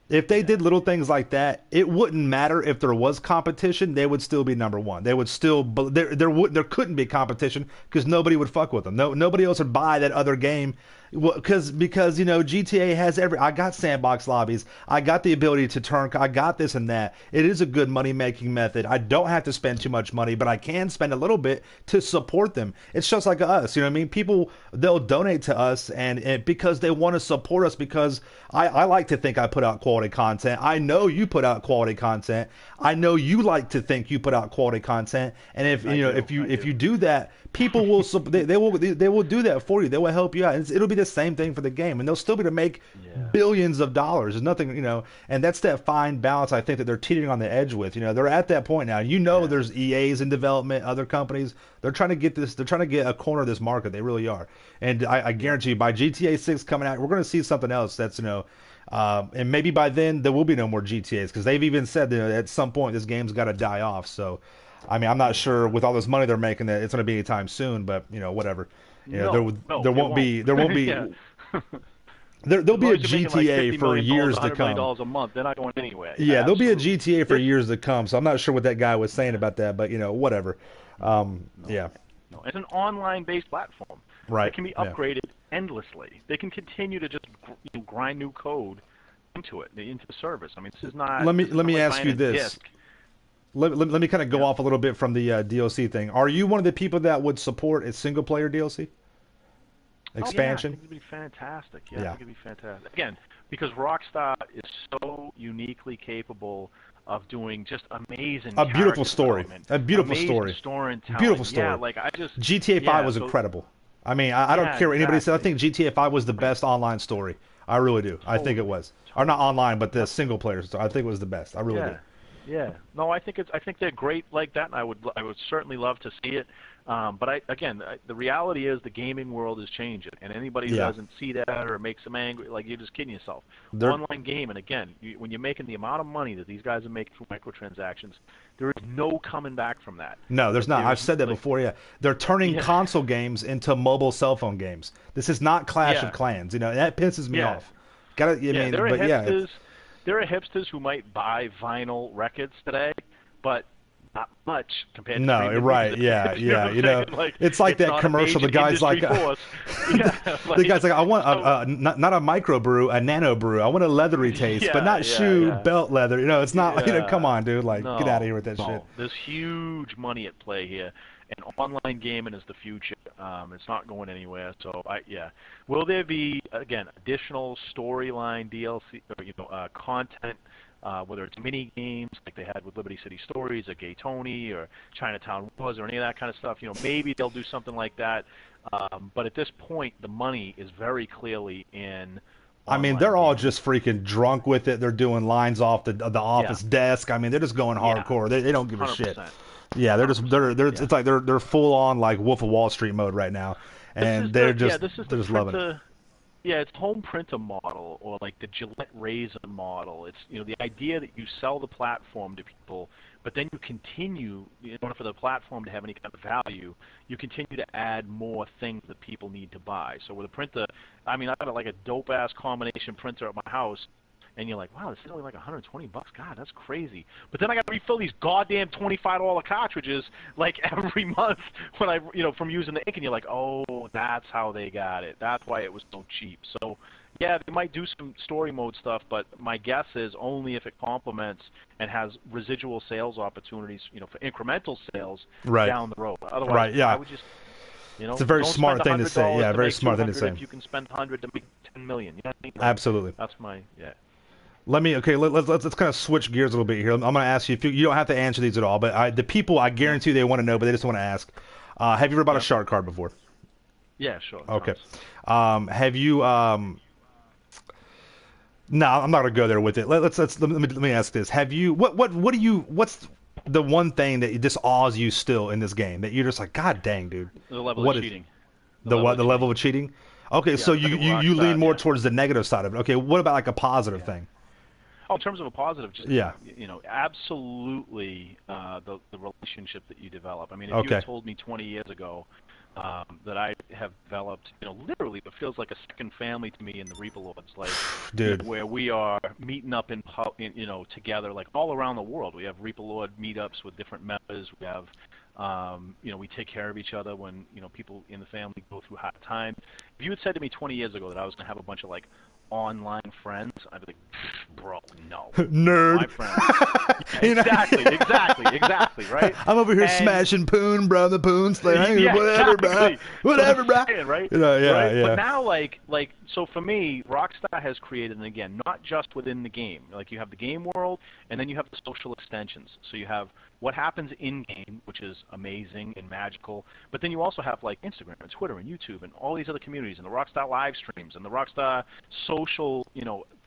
If they did little things like that, it wouldn't matter if there was competition. They would still be number one. They would still there couldn't be competition because nobody would fuck with them. Nobody else would buy that other game. Because GTA has I got sandbox lobbies. I got the ability to turn. I got this and that. It is a good money making method. I don't have to spend too much money, but I can spend a little bit to support them. It's just like us. You know what I mean? People, they'll donate to us and because they want to support us. Because I like to think I put out quality content. I know you put out quality content. I know you like to think you put out quality content. And if you do that, people will they will do that for you. They will help you out. It'll be the same thing for the game, and they'll still be able to make billions of dollars. There's nothing, and that's that fine balance I think that they're teetering on the edge with. They're at that point now. There's EAs in development, other companies. They're trying to get this. They're trying to get a corner of this market. They really are. And I guarantee you, by GTA 6 coming out, we're going to see something else. That's and maybe by then there will be no more GTAs because they've even said that at some point this game's got to die off. So. I mean, I'm not sure with all this money they're making that it's going to be anytime soon, but whatever. There won't be. There'll As be long a as you're making like GTA $50 for million, years to $100 million come. a month, they're not going anywhere. Yeah, there'll be a Absolutely. GTA for years to come. So I'm not sure what that guy was saying about that, but whatever. No. Yeah. No, it's an online-based platform. Right. It can be Yeah. upgraded endlessly. They can continue to just grind new code into the service. I mean, this is not. Let This is me not like ask buying you a this. disc. Let me kind of go Yeah. off a little bit from the DLC thing. Are you one of the people that would support a single player DLC Oh, expansion? yeah, I think it'd be fantastic. Yeah, I Yeah. think it'd be fantastic. Again, because Rockstar is so uniquely capable of doing just amazing A beautiful character story. development, A beautiful amazing story. storytelling. Beautiful story. Yeah, like I just GTA 5 yeah, was so, incredible. I mean, I don't yeah, care what anybody says. I exactly. think GTA 5 was the best online story. I really do. I think it Totally. was. Or not online, but the Yep. single player story. I think it was the best. I really do. Yeah, yeah. No, I think they're great like that, and I would certainly love to see it. But the reality is the gaming world is changing, and anybody who Yeah. doesn't see that or makes them angry, like you're just kidding yourself. They're- Online game, and again, when you're making the amount of money that these guys are making through microtransactions, there is no coming back from that. No, there's not. I've said that before. Yeah, they're turning Yeah. console games into mobile cell phone games. This is not Clash Yeah. of Clans. That pisses me Yeah. off. Got to. I mean, there are but hipsters. yeah. There are hipsters who might buy vinyl records today, but not much compared to No, premium right? music. Yeah, what yeah. I'm saying? Like, It's like that not a commercial. The major guy's like, industry force. Yeah, the guy's like, I want so- not a micro brew, a nano brew. I want a leathery taste, but not shoe belt leather. It's not. Yeah. Come on, dude. Like, No, get out of here with that no. shit. There's huge money at play here, and online gaming is the future. It's not going anywhere. So will there be again additional storyline DLC or content? Whether it's mini games like they had with Liberty City Stories or Gay Tony or Chinatown Wars or any of that kind of stuff, maybe they'll do something like that. But at this point, the money is very clearly in. I mean, they're all just freaking drunk with it. They're doing lines off the office desk. I mean, they're just going hardcore. They don't give a shit. 100%. Yeah, they're just it's like they're full on like Wolf of Wall Street mode right now, and they're just loving it. Yeah, it's home printer model or like the Gillette Razor model. It's the idea that you sell the platform to people, but then you continue in order for the platform to have any kind of value, you continue to add more things that people need to buy. So with a printer, I mean, I have like a dope ass combination printer at my house. And you're like, wow, this is only like $120. God, that's crazy. But then I got to refill these goddamn $25 cartridges like every month when I, from using the ink. And you're like, oh, that's how they got it. That's why it was so cheap. So, yeah, they might do some story mode stuff, but my guess is only if it complements and has residual sales opportunities, for incremental sales down the road. Otherwise, I would just. It's a very smart thing to say. Yeah, very smart thing to say. If you can spend $100 to make $10 million, you know what I mean? Absolutely. That's my Let's kind of switch gears a little bit here. I'm going to ask you if you don't have to answer these at all, but the people I guarantee they want to know, but they just want to ask. Have you ever bought a shark card before? Yeah, sure. Okay. Have you? No, I'm not going to go there with it. Let me ask this. Have you? What's the one thing that just awes you still in this game that you're just like, God dang, dude? The level of cheating. The level of cheating? Okay, yeah, so you lean more towards the negative side of it. Okay, what about like a positive thing? Oh, in terms of a positive, just absolutely the relationship that you develop. I mean, if you had told me 20 years ago that I have developed, literally what feels like a second family to me in the Reaper Lords, like dude, where we are meeting up in together, like all around the world. We have Reaper Lord meetups with different members. We have we take care of each other when people in the family go through hard times. If you had said to me 20 years ago that I was going to have a bunch of like online friends, I'd be like, bro, no. Nerd. My friends. Exactly, right? I'm over here smashing Poon, bro, the Poon Slayer. Whatever, bro. Whatever, bro. Right? Yeah. But now, so for me, Rockstar has created, and again, not just within the game. Like, you have the game world, and then you have the social extensions. So you have what happens in-game, which is amazing and magical, but then you also have, like, Instagram and Twitter and YouTube and all these other communities and the Rockstar live streams and the Rockstar social,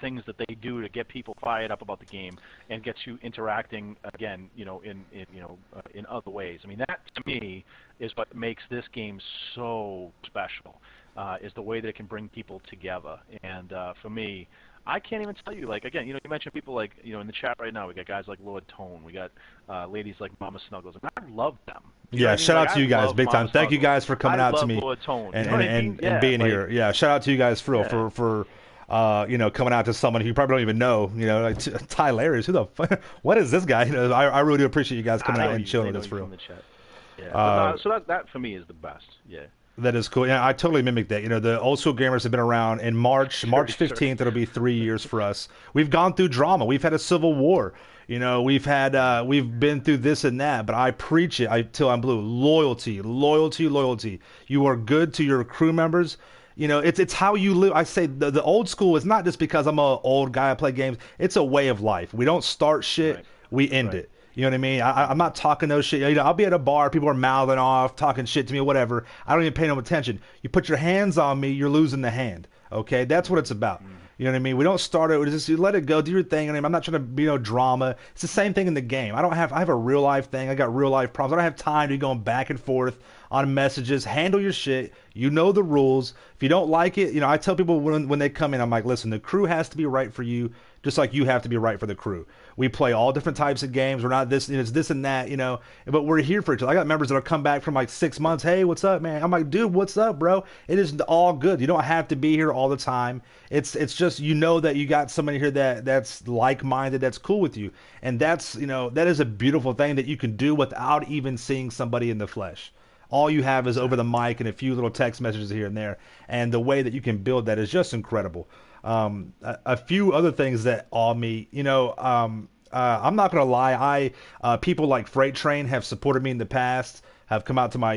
things that they do to get people fired up about the game and get you interacting again, in other ways. I mean, that to me is what makes this game so special, is the way that it can bring people together. And for me, I can't even tell you, like, again, you mentioned people like, in the chat right now, we got guys like Lord Tone, we got ladies like Mama Snuggles. I mean, I love them. Shout out to you guys, big time. Thank you guys for coming out to me Lord Tone. and being here. Yeah, shout out to you guys for real, for coming out to someone who you probably don't even know, like Tylarious, who the fuck, what is this guy? I really do appreciate you guys coming out and chilling with us for real. Yeah, but no, so that for me is the best. Yeah. That is cool. Yeah, I totally mimic that. The old school gamers have been around. In March 15th, it'll be 3 years for us. We've gone through drama. We've had a civil war. We've been through this and that. But I preach it till I'm blue. Loyalty, loyalty, loyalty. You are good to your crew members. It's how you live. I say the old school is not just because I'm an old guy. I play games. It's a way of life. We don't start shit. Right. We end it. You know what I mean? I'm not talking no shit. I'll be at a bar, people are mouthing off, talking shit to me, whatever. I don't even pay no attention. You put your hands on me, you're losing the hand. Okay, that's what it's about. You know what I mean? We don't start it. We just let it go, do your thing. I'm not trying to be no drama. It's the same thing in the game. I have a real life thing. I got real life problems. I don't have time to be going back and forth on messages. Handle your shit. You know the rules. If you don't like it, I tell people when they come in, I'm like, listen, the crew has to be right for you, just like you have to be right for the crew. We play all different types of games. We're not this, it's this and that, but we're here for each other. I got members that have come back from like 6 months. Hey, what's up, man? I'm like, dude, what's up, bro? It is all good. You don't have to be here all the time. It's just, that you got somebody here that's like-minded, that's cool with you. And that's, that is a beautiful thing that you can do without even seeing somebody in the flesh. All you have is over the mic and a few little text messages here and there. And the way that you can build that is just incredible. A few other things that awe me, I'm not going to lie. People like Freight Train have supported me in the past, have come out to my,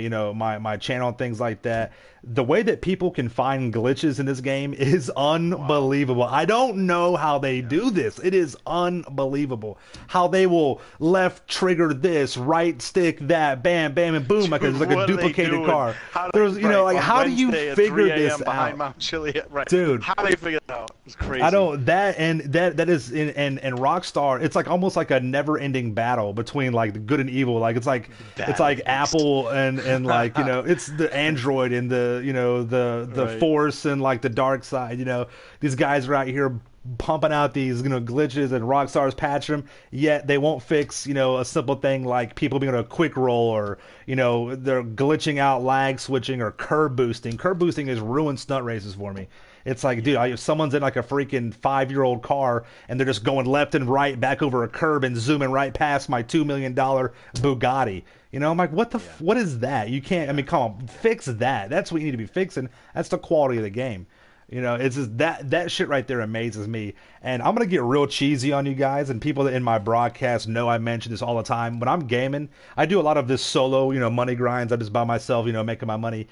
my channel and things like that. The way that people can find glitches in this game is unbelievable. I don't know how they do this. It is unbelievable how they will left trigger this, right stick that, bam, bam, and boom, like it's like a duplicated car. There's, how do you figure this out? Mount Chiliad, right. Dude, how do they figure it out? It's crazy. I don't that is and Rockstar. It's like almost like a never-ending battle between like the good and evil. Like it's like Apple and like it's the Android and the the Force and like the dark side. These guys are out here pumping out these glitches, and Rockstar's patching them, yet they won't fix a simple thing like people being able to quick roll, or they're glitching out lag switching or curb boosting. Curb boosting has ruined stunt races for me. It's like, dude, if someone's in like a freaking 5-year-old car and they're just going left and right back over a curb and zooming right past my $2 million Bugatti. I'm like, what is that? You can't, come on, fix that. That's what you need to be fixing. That's the quality of the game. It's just that shit right there amazes me. And I'm going to get real cheesy on you guys, and people in my broadcast know I mention this all the time. When I'm gaming, I do a lot of this solo, money grinds. I'm just by myself, making my money.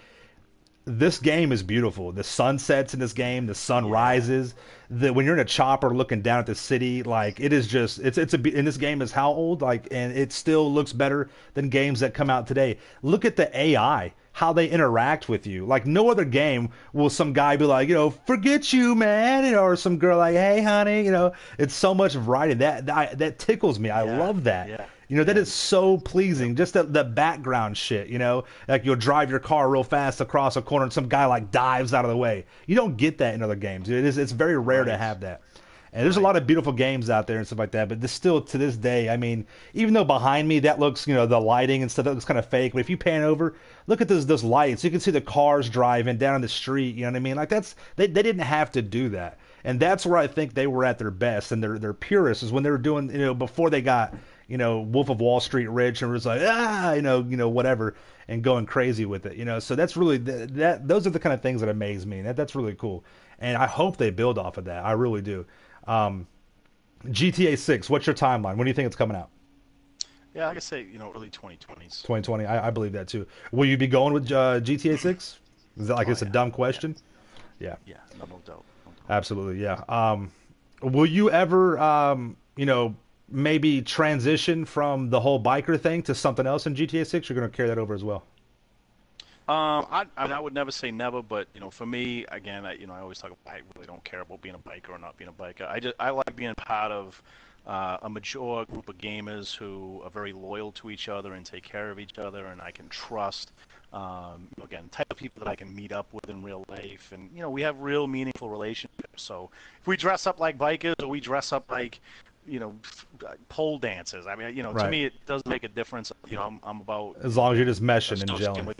This game is beautiful. The sun sets in this game, the sun rises. When you're in a chopper looking down at the city, like it is just and this game is how old? Like, and it still looks better than games that come out today. Look at the AI, how they interact with you. Like no other game will some guy be like, forget you, man, or some girl like, hey, honey, it's so much variety. That tickles me. I love that. Yeah. That is so pleasing. Just the background shit, like you'll drive your car real fast across a corner and some guy like dives out of the way. You don't get that in other games. It's very rare to have that. And there's a lot of beautiful games out there and stuff like that, but still to this day, even though behind me that looks, the lighting and stuff, that looks kind of fake, but if you pan over, look at those lights. You can see the cars driving down the street, you know what I mean? Like they didn't have to do that. And that's where I think they were at their best, and their purists is when they were doing, before they got Wolf of Wall Street rich and was like, whatever, and going crazy with it, so that's really those are the kind of things that amaze me. That's really cool, and I hope they build off of that. I really do. GTA 6, what's your timeline? When do you think it's coming out? Yeah, like I say, early 2020s. 2020, I believe that too. Will you be going with GTA 6? Is that like it's a dumb question? Yeah, no doubt. Absolutely, yeah. Will you ever, maybe transition from the whole biker thing to something else in GTA 6? You're going to carry that over as well? I would never say never, but for me, again, I always talk about I really don't care about being a biker or not being a biker. I like being part of a mature group of gamers who are very loyal to each other and take care of each other, and I can trust. Again, type of people that I can meet up with in real life, and we have real meaningful relationships. So if we dress up like bikers or we dress up like pole dancers, right. To me it does make a difference. I'm about, as long as you're just meshing and gelling.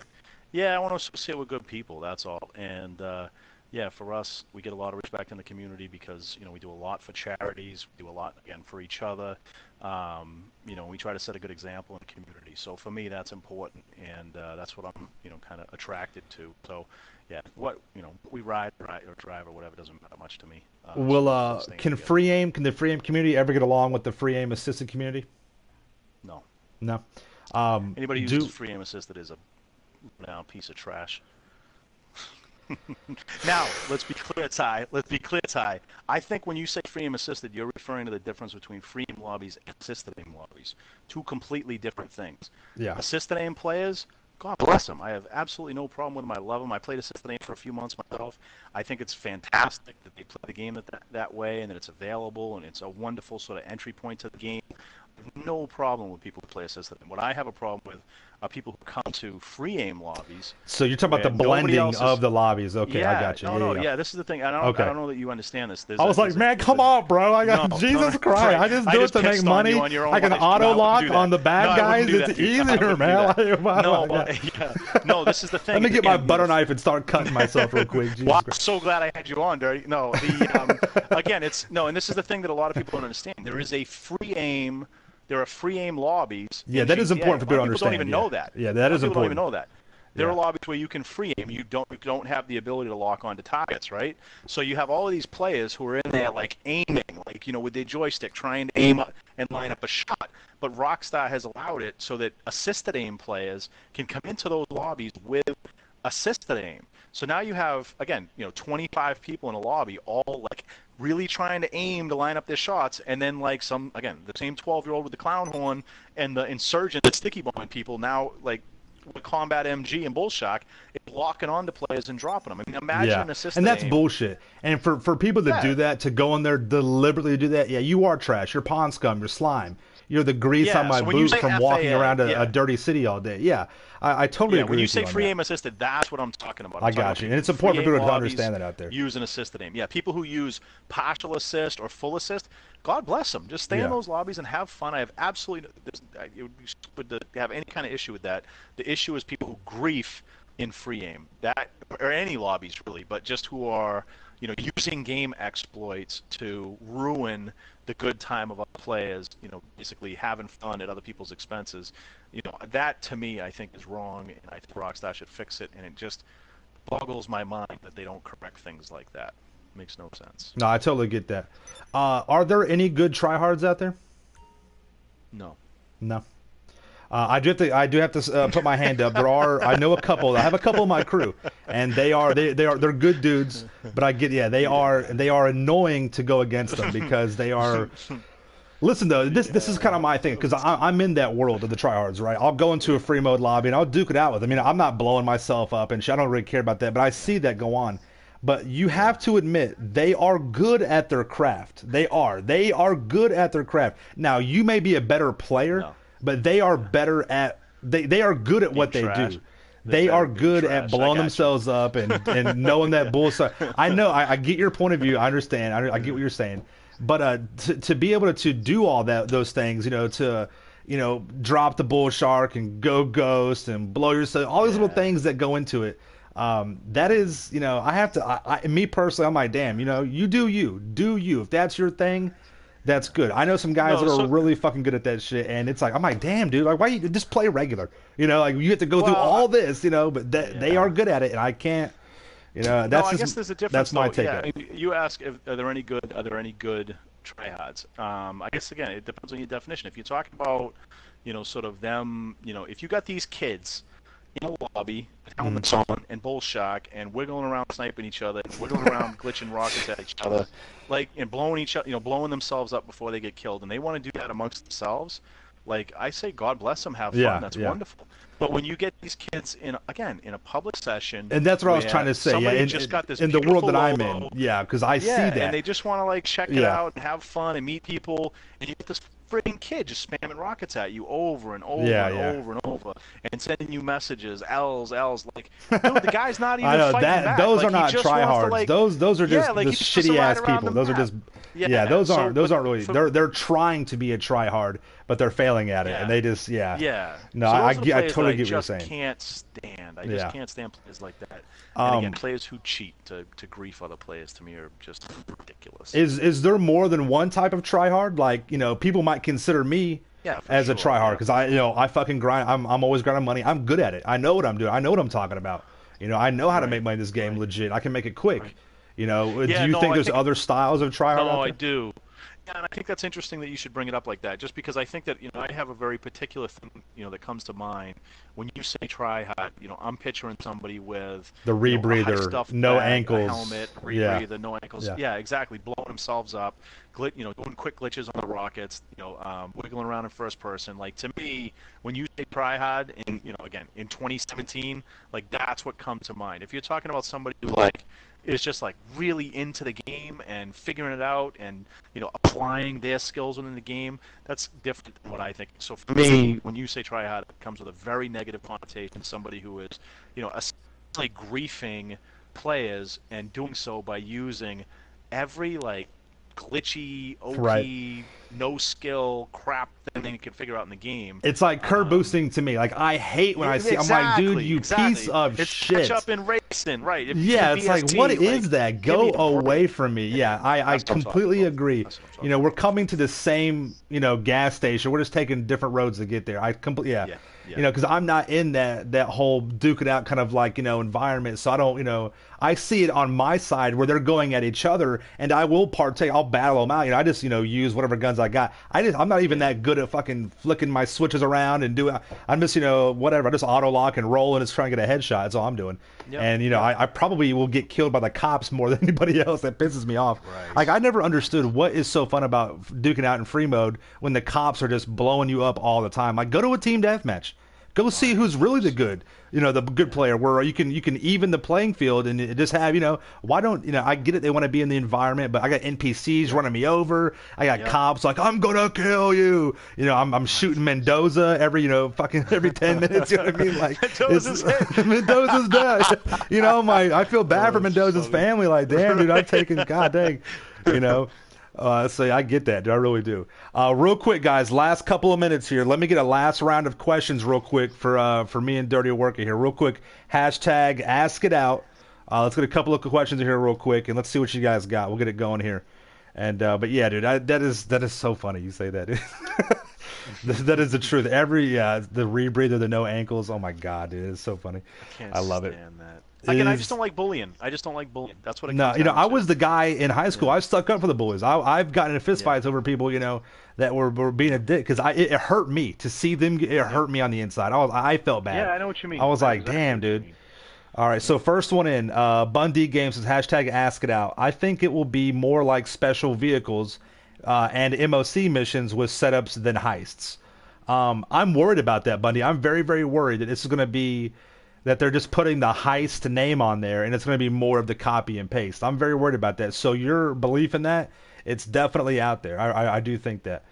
Yeah, I want to associate with good people. That's all. And Yeah, for us, we get a lot of respect in the community because we do a lot for charities, we do a lot again for each other. We try to set a good example in the community. So for me, that's important, and that's what I'm kind of attracted to. So yeah, we ride or drive or whatever doesn't matter much to me. Will can the free aim community ever get along with the free aim assisted community? No. No. Anybody who uses free aim assisted is a piece of trash. Now, let's be clear, Ty. I think when you say free aim assisted, you're referring to the difference between free aim lobbies and assisted aim lobbies. Two completely different things. Yeah. Assisted aim players, God bless them. I have absolutely no problem with them. I love them. I played assisted aim for a few months myself. I think it's fantastic that they play the game that way and that it's available and it's a wonderful sort of entry point to the game. No problem with people who play assisted aim. What I have a problem with are people who come to free aim lobbies. So you're talking about the blending of the lobbies. Okay, yeah, I got you. Yeah, this is the thing. I don't know that you understand this. I was like, man, come on, bro. Jesus Christ. Right. I just do it to make money. I can auto lock on the bad guys. It's easier, man. No, this is the thing. Let me get my butter knife and start cutting myself real quick. Well, I'm so glad I had you on, Dirty. No, again, and this is the thing that a lot of people don't understand. There is a free aim. There are free aim lobbies. Yeah, that is important for people to understand. People don't even know that. Yeah, that is important. People don't even know that. There are lobbies where you can free aim. You don't have the ability to lock onto targets, right? So you have all of these players who are in there like aiming, like with their joystick trying to aim up and line up a shot. But Rockstar has allowed it so that assisted aim players can come into those lobbies with assisted aim. So now you have, again, 25 people in a lobby all like really trying to aim to line up their shots, and then like the same 12-year-old with the clown horn and the insurgent and sticky bomb people now like with Combat MG and Bullshock is locking onto players and dropping them. I mean, imagine an assisted and that's aim. bullshit. And for people that do that, to go in there deliberately do that, you are trash. You're pond scum. You're slime. You're the grease on my boot from walking around a dirty city all day. Yeah, I totally agree. When you with say you free aim assisted, that's what I'm talking about. I got you. And it's important for people to understand that out there. Use an assisted aim. Yeah, people who use partial assist or full assist, God bless them. Just stay in those lobbies and have fun. I have absolutely it would be stupid to have any kind of issue with that. The issue is people who grief in free aim, or any lobbies really, but just who are using game exploits to ruin the good time of other players, basically having fun at other people's expenses. That to me I think is wrong, and I think Rockstar should fix it, and it just boggles my mind that they don't correct things like that. It makes no sense. No, I totally get that. Are there any good tryhards out there? No. I do have to put my hand up. I know a couple. I have a couple of my crew, and they're good dudes. But I get they are annoying to go against them because they are. Listen though, this is kind of my thing because I'm in that world of the tryhards, right? I'll go into a free mode lobby and I'll duke it out with them. I'm not blowing myself up and shit. I don't really care about that, but I see that go on. But you have to admit they are good at their craft. They are good at their craft. Now you may be a better player. No. But they are better at they are good at what they do. They are good at blowing themselves up and knowing that bullshit. I know. I get your point of view. I understand. I get what you're saying. But to be able to do all those things, to drop the bull shark and go ghost and blow yourself, all these little things that go into it. That is, I have to. Me personally, I'm like, damn. You do you. If that's your thing. That's good. I know some guys that are really fucking good at that shit, and it's like I'm like, damn, dude, like why you just play regular? Like you have to go through all this, but they are good at it, and I can't. That's I guess there's a difference. That's my take. Yeah, you ask, are there any good tryhards? I guess again, it depends on your definition. If you're talking about, sort of them, if you got these kids in a lobby, helmets on, and bullshock, and wiggling around sniping each other, and wiggling around glitching rockets at each other, and blowing themselves up before they get killed, and they want to do that amongst themselves, I say God bless them, have fun, that's wonderful. But when you get these kids in a public session, and that's what I was trying to say, in the world that I'm in, because I see that, and they just want to check it out and have fun and meet people, and you get this friggin' kid just spamming rockets at you over and over over and over, and sending you messages, L's, dude, the guy's not even fighting back. Those are not tryhards. Those are just the shitty ass people. Those are just Yeah, those So, aren't really. They're trying to be a try hard, but they're failing at it, and they just Yeah. No, So I those are the players totally that I get what you're just saying. can't stand. I just Yeah. can't stand players like that. And again, players who cheat to grief other players to me are just ridiculous. Is there more than one type of try hard? Like, people might consider me For as a sure. try hard because I fucking grind. I'm always grinding money. I'm good at it. I know what I'm doing. I know what I'm talking about. I know how to make money in this game legit. I can make it quick. Right. Do you think there's other styles of try hard? No, I do. Yeah, and I think that's interesting that you should bring it up like that, just because I think that I have a very particular thing that comes to mind when you say try hard. I'm picturing somebody with the rebreather, no ankles, a helmet, rebreather, no ankles. Yeah, exactly. Blowing themselves up, doing quick glitches on the rockets. Wiggling around in first person. Like, to me, when you say try hard, in again in 2017, like, that's what comes to mind. If you're talking about somebody who is just really into the game and figuring it out and applying their skills within the game, that's different than what I think. So for me, when you say try hard, it comes with a very negative connotation. Somebody who is essentially griefing players and doing so by using every glitchy, OP, no skill crap thing they can figure out in the game. It's like curb boosting to me. Like, I hate when I see. I'm like, dude, you piece of shit. It's catch up in racing, right? It's like, what is that? Go away from me. Yeah, I completely agree. We're coming to the same gas station. We're just taking different roads to get there. I completely because I'm not in that whole duke it out kind of environment. So I don't I see it on my side where they're going at each other, and I will partake. I'll battle them out. I just use whatever guns I got. I'm not even that good at fucking flicking my switches around and doing. I'm just whatever. I just auto lock and roll and just trying to get a headshot. That's all I'm doing. Yep. And I probably will get killed by the cops more than anybody else. That pisses me off. Right. Like, I never understood what is so fun about duking out in free mode when the cops are just blowing you up all the time. Like, go to a team deathmatch. Go see who's really the good player, where you can even the playing field and just have, why don't, I get it, they want to be in the environment, but I got NPCs running me over. I got cops like, I'm gonna kill you. I'm shooting Mendoza every 10 minutes. You know what I mean? Like, Mendoza's dead. I feel bad for Mendoza's family. Like, damn, dude, I'm taking, god dang, So I get that, dude. I really do. Real quick, guys, last couple of minutes here. Let me get a last round of questions real quick for me and Dirty Worka here. Real quick, hashtag Ask It Out. Let's get a couple of questions here real quick, and let's see what you guys got. We'll get it going here. And but yeah, dude, that is so funny you say that. That is the truth. The rebreather, the no ankles. Oh my god, dude, it's so funny. I love it. That. Again, I just don't like bullying. That's what it comes down I to. was the guy in high school. I stuck up for the bullies. I've gotten in fist fights over people, that were being a dick, because it hurt me to see them. It hurt me on the inside. I felt bad. Yeah, I know what you mean. I was like, damn, dude. All right, so first one in. Bundy Games says hashtag Ask It Out. I think it will be more like special vehicles and MOC missions with setups than heists. I'm worried about that, Bundy. I'm very, very worried that this is going to be that they're just putting the heist name on there, and it's going to be more of the copy and paste. I'm very worried about that. So your belief in that, it's definitely out there. I do think that.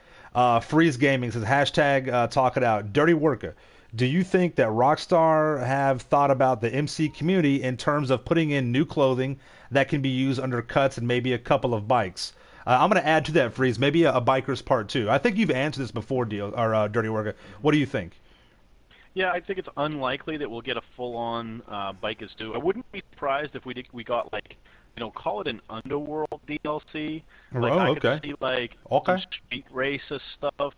Freeze Gaming says hashtag Talk It Out. Dirty Worka. Do you think that Rockstar have thought about the MC community in terms of putting in new clothing that can be used under cuts and maybe a couple of bikes? I'm going to add to that, Freeze, maybe a biker's part 2. I think you've answered this before, Dirty Worka. What do you think? Yeah, I think it's unlikely that we'll get a full-on Bikers 2. I wouldn't be surprised if we got call it an Underworld DLC. I could see some Street Racer stuff,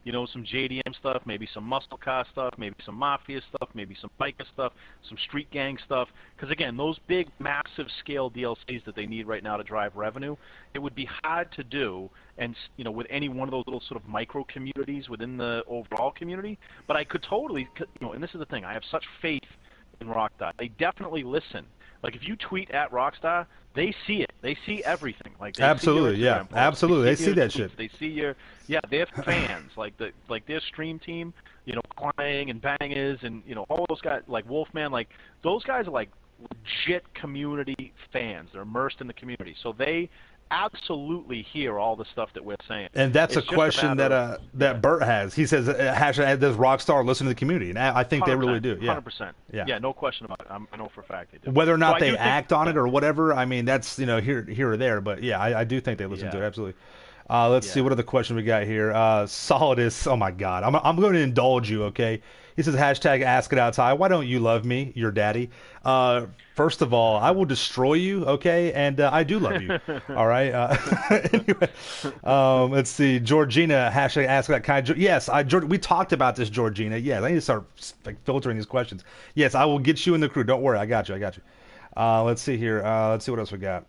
some JDM stuff, maybe some Muscle Car stuff, maybe some Mafia stuff, maybe some Biker stuff, some Street Gang stuff. Because again, those big, massive scale DLCs that they need right now to drive revenue, it would be hard to do, and with any one of those little sort of micro communities within the overall community. But I could totally, and this is the thing, I have such faith in Rockstar. They definitely listen. Like, if you tweet at Rockstar, they see it. They see everything. Like, they absolutely, see your Instagram posts. Absolutely. They see that shit. They see they're fans. like their stream team, Clang and Bangers and all those guys, like Wolfman, those guys are legit community fans. They're immersed in the community, so they absolutely hear all the stuff that we're saying. And that's It's a just question that Bert has. He says, hashtag, does Rockstar listen to the community? And I think they really do. Yeah. 100%. Yeah. Yeah, no question about it. I know for a fact they do. Whether or not So they act on it or whatever, I mean, that's, here or there. But yeah, I do think they listen to it. Absolutely. Let's see what other question we got here. Solidus, oh my God, I'm going to indulge you, okay? He says hashtag Ask It Outside. Why don't you love me, your daddy? First of all, I will destroy you, okay? And I do love you, all right? Anyway, let's see. Georgina, hashtag Ask That Kind. Yes, we talked about this, Georgina. Yes, I need to start filtering these questions. Yes, I will get you in the crew. Don't worry, I got you. Let's see here. Let's see what else we got.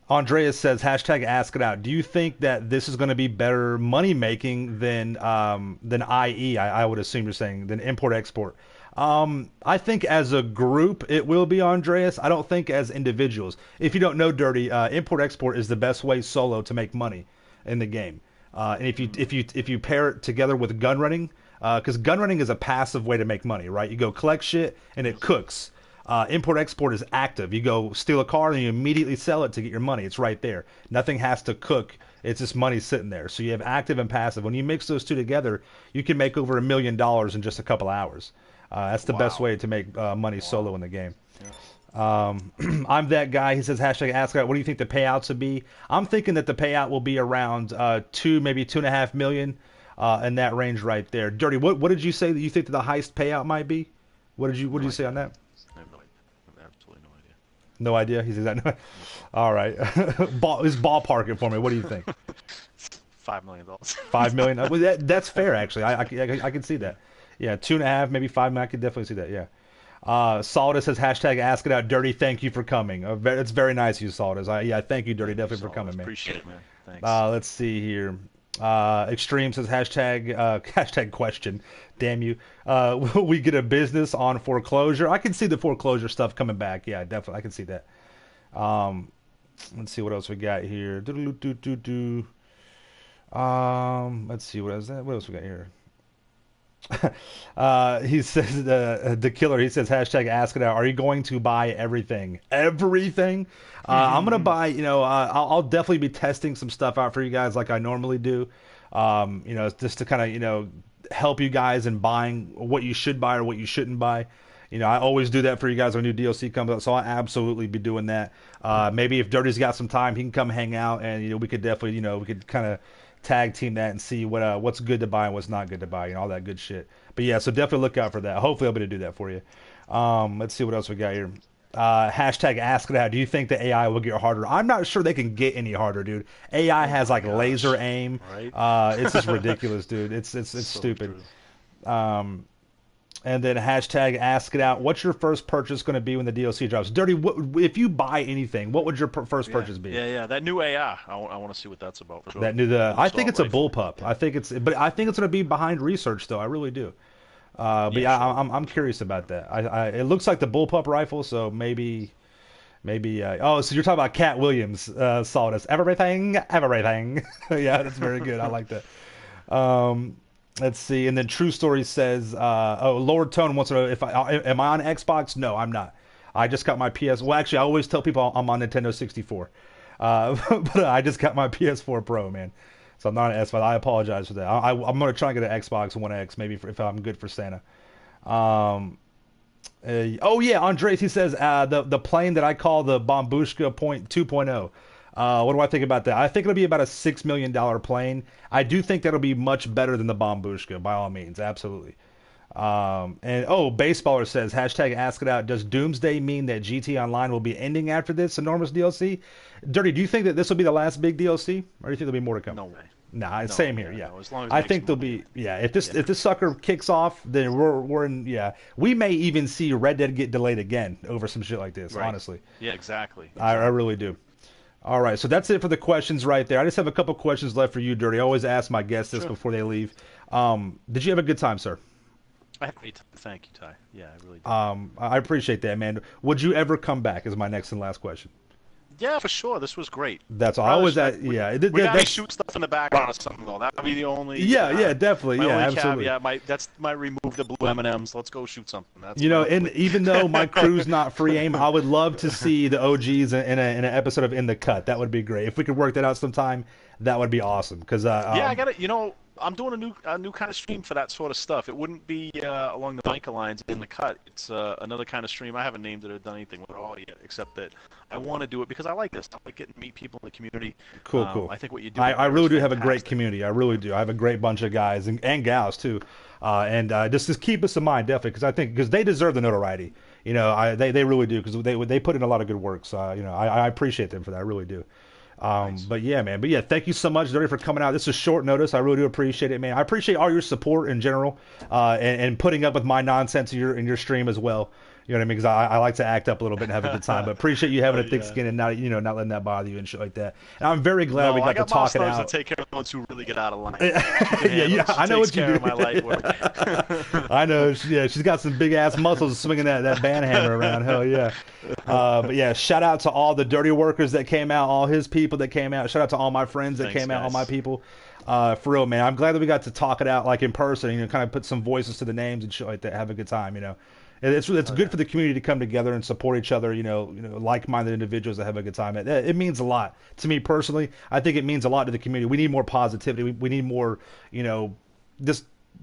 Andreas says, hashtag Ask It Out. Do you think that this is going to be better money making than IE? I would assume you're saying than import export. I think as a group it will be, Andreas. I don't think as individuals. If you don't know, Dirty, import export is the best way solo to make money in the game. And if you pair it together with gun running, because gun running is a passive way to make money, right? You go collect shit and it cooks. Import-export is active. You go steal a car and you immediately sell it to get your money. It's right there. Nothing has to cook. It's just money sitting there. So you have active and passive. When you mix those two together, you can make over $1 million in just a couple hours. That's the best way to make money solo in the game. Yeah. I'm that guy. He says, hashtag Ask Out. What do you think the payouts would be? I'm thinking that the payout will be around maybe $2.5 million in that range right there. Dirty, what did you say that you think that the highest payout might be? What did you say on that? No idea. He says that. All right. Just ballpark it for me. What do you think? $5 million. $5 million. Well, that's fair, actually. I can see that. Yeah, 2.5, maybe 5 million. I can definitely see that. Yeah. Solidus says hashtag Ask It Out. Dirty, thank you for coming. It's very nice of you, Solidus. Thank you, Dirty, definitely for coming, man. Appreciate it, man. Thanks. Let's see here. Extreme says hashtag question. Damn you. Will we get a business on foreclosure? I can see the foreclosure stuff coming back. Yeah, definitely. I can see that. Let's see what else we got here. Let's see what else we got here. He says the killer. He says hashtag Ask It Out. Are you going to buy everything? Everything. I'm gonna buy. I'll definitely be testing some stuff out for you guys like I normally do. Just to kind of help you guys in buying what you should buy or what you shouldn't buy. I always do that for you guys when new DLC comes out, so I'll absolutely be doing that. Maybe if Dirty's got some time, he can come hang out, and we could definitely, we could kind of tag team that and see what's good to buy and what's not good to buy, all that good shit. But yeah, so definitely look out for that. Hopefully I'll be able to do that for you. Let's see what else we got here. Hashtag Ask It Out. Do you think the AI will get harder? I'm not sure they can get any harder, dude. AI has like laser aim. Right? It's just ridiculous, dude. It's so stupid. And then hashtag Ask It Out. What's your first purchase going to be when the DLC drops? Dirty, if you buy anything, what would your first purchase be? Yeah. That new AI. I want to see what that's about. Sure. I think it's a bullpup. I think it's going to be behind research, though. I really do. I'm curious about that. It looks like the bullpup rifle, so maybe. So you're talking about Cat Williams, Sawdust. Everything. Yeah, that's very good. I like that. Let's see, and then True Story says, Lord Tone wants to know if am I on Xbox? No, I'm not. I just got my PS. Well, actually, I always tell people I'm on Nintendo 64, but I just got my PS4 Pro, man. So I'm not an S5. I apologize for that. I'm gonna try and get an Xbox One X, maybe if I'm good for Santa. Andres, he says the plane that I call the Bombushka 2.0. What do I think about that? I think it'll be about a $6 million plane. I do think that'll be much better than the Bombushka, by all means, absolutely. Baseballer says, hashtag Ask It Out. Does Doomsday mean that GT Online will be ending after this enormous DLC? Dirty, do you think that this will be the last big DLC, or do you think there'll be more to come? No way. Nah, same here. Yeah, no, as long as I think there'll be. Yeah, if this sucker kicks off, then we're in. Yeah, we may even see Red Dead get delayed again over some shit like this. Right. Honestly. Yeah, exactly. I really do. All right, so that's it for the questions right there. I just have a couple questions left for you, Dirty. I always ask my guests this before they leave. Did you have a good time, sir? I had a great time. Thank you, Ty. Yeah, I really did. I appreciate that, man. Would you ever come back? Is my next and last question. Yeah, for sure. This was great. That's all. I always yeah. We gotta shoot stuff in the background or something though. That would be the only. Yeah, definitely. Yeah, absolutely. Caveat might remove the blue M&Ms. Let's go shoot something. That's and even though my crew's not free aim, I would love to see the OGs in an episode of In the Cut. That would be great. If we could work that out sometime, that would be awesome. Because I got it. I'm doing a new kind of stream for that sort of stuff. It wouldn't be along the biker lines In the Cut. It's another kind of stream. I haven't named it or done anything with it all yet, except that I want to do it because I like this. I like getting to meet people in the community. Cool. I think what you do. I really do have a great community. I really do. I have a great bunch of guys and gals too, and just keep us in mind definitely because they deserve the notoriety. They really do because they put in a lot of good work. So I appreciate them for that. I really do. Nice. But yeah, man. But yeah, thank you so much, Dirty, for coming out. This is short notice. I really do appreciate it, man. I appreciate all your support in general, and putting up with my nonsense in your stream as well. You know what I mean? Because I like to act up a little bit and have a good time. But appreciate you having a thick skin and not letting that bother you and shit like that. And I'm very glad we got to talk it out. To take care of the ones who really get out of line. I know what you do. My light work. I know. Yeah, she's got some big ass muscles swinging that band hammer around. Hell yeah. But yeah, shout out to all the dirty workers that came out, all his people that came out. Shout out to all my friends that came out, all my people. For real, man. I'm glad that we got to talk it out like in person. Kind of put some voices to the names and shit like that. Have a good time. It's good for the community to come together and support each other. Like-minded individuals that have a good time. It means a lot to me personally. I think it means a lot to the community. We need more positivity. We need more,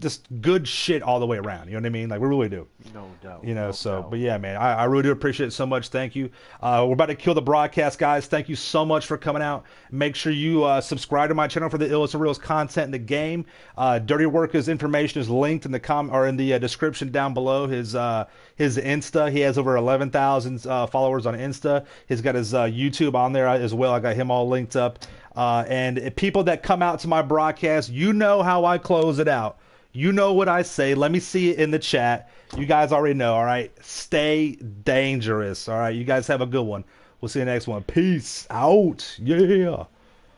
just good shit all the way around. You know what I mean? Like we really do. No doubt. No doubt. But yeah, man, I really do appreciate it so much. Thank you. We're about to kill the broadcast, guys. Thank you so much for coming out. Make sure you subscribe to my channel for the illest and realest content in the game. Dirty Worker's information is linked in the description down below. His Insta. He has over 11,000 followers on Insta. He's got his YouTube on there as well. I got him all linked up. And people that come out to my broadcast, you know how I close it out. You know what I say. Let me see it in the chat. You guys already know, all right? Stay dangerous, all right? You guys have a good one. We'll see you next one. Peace out. Yeah.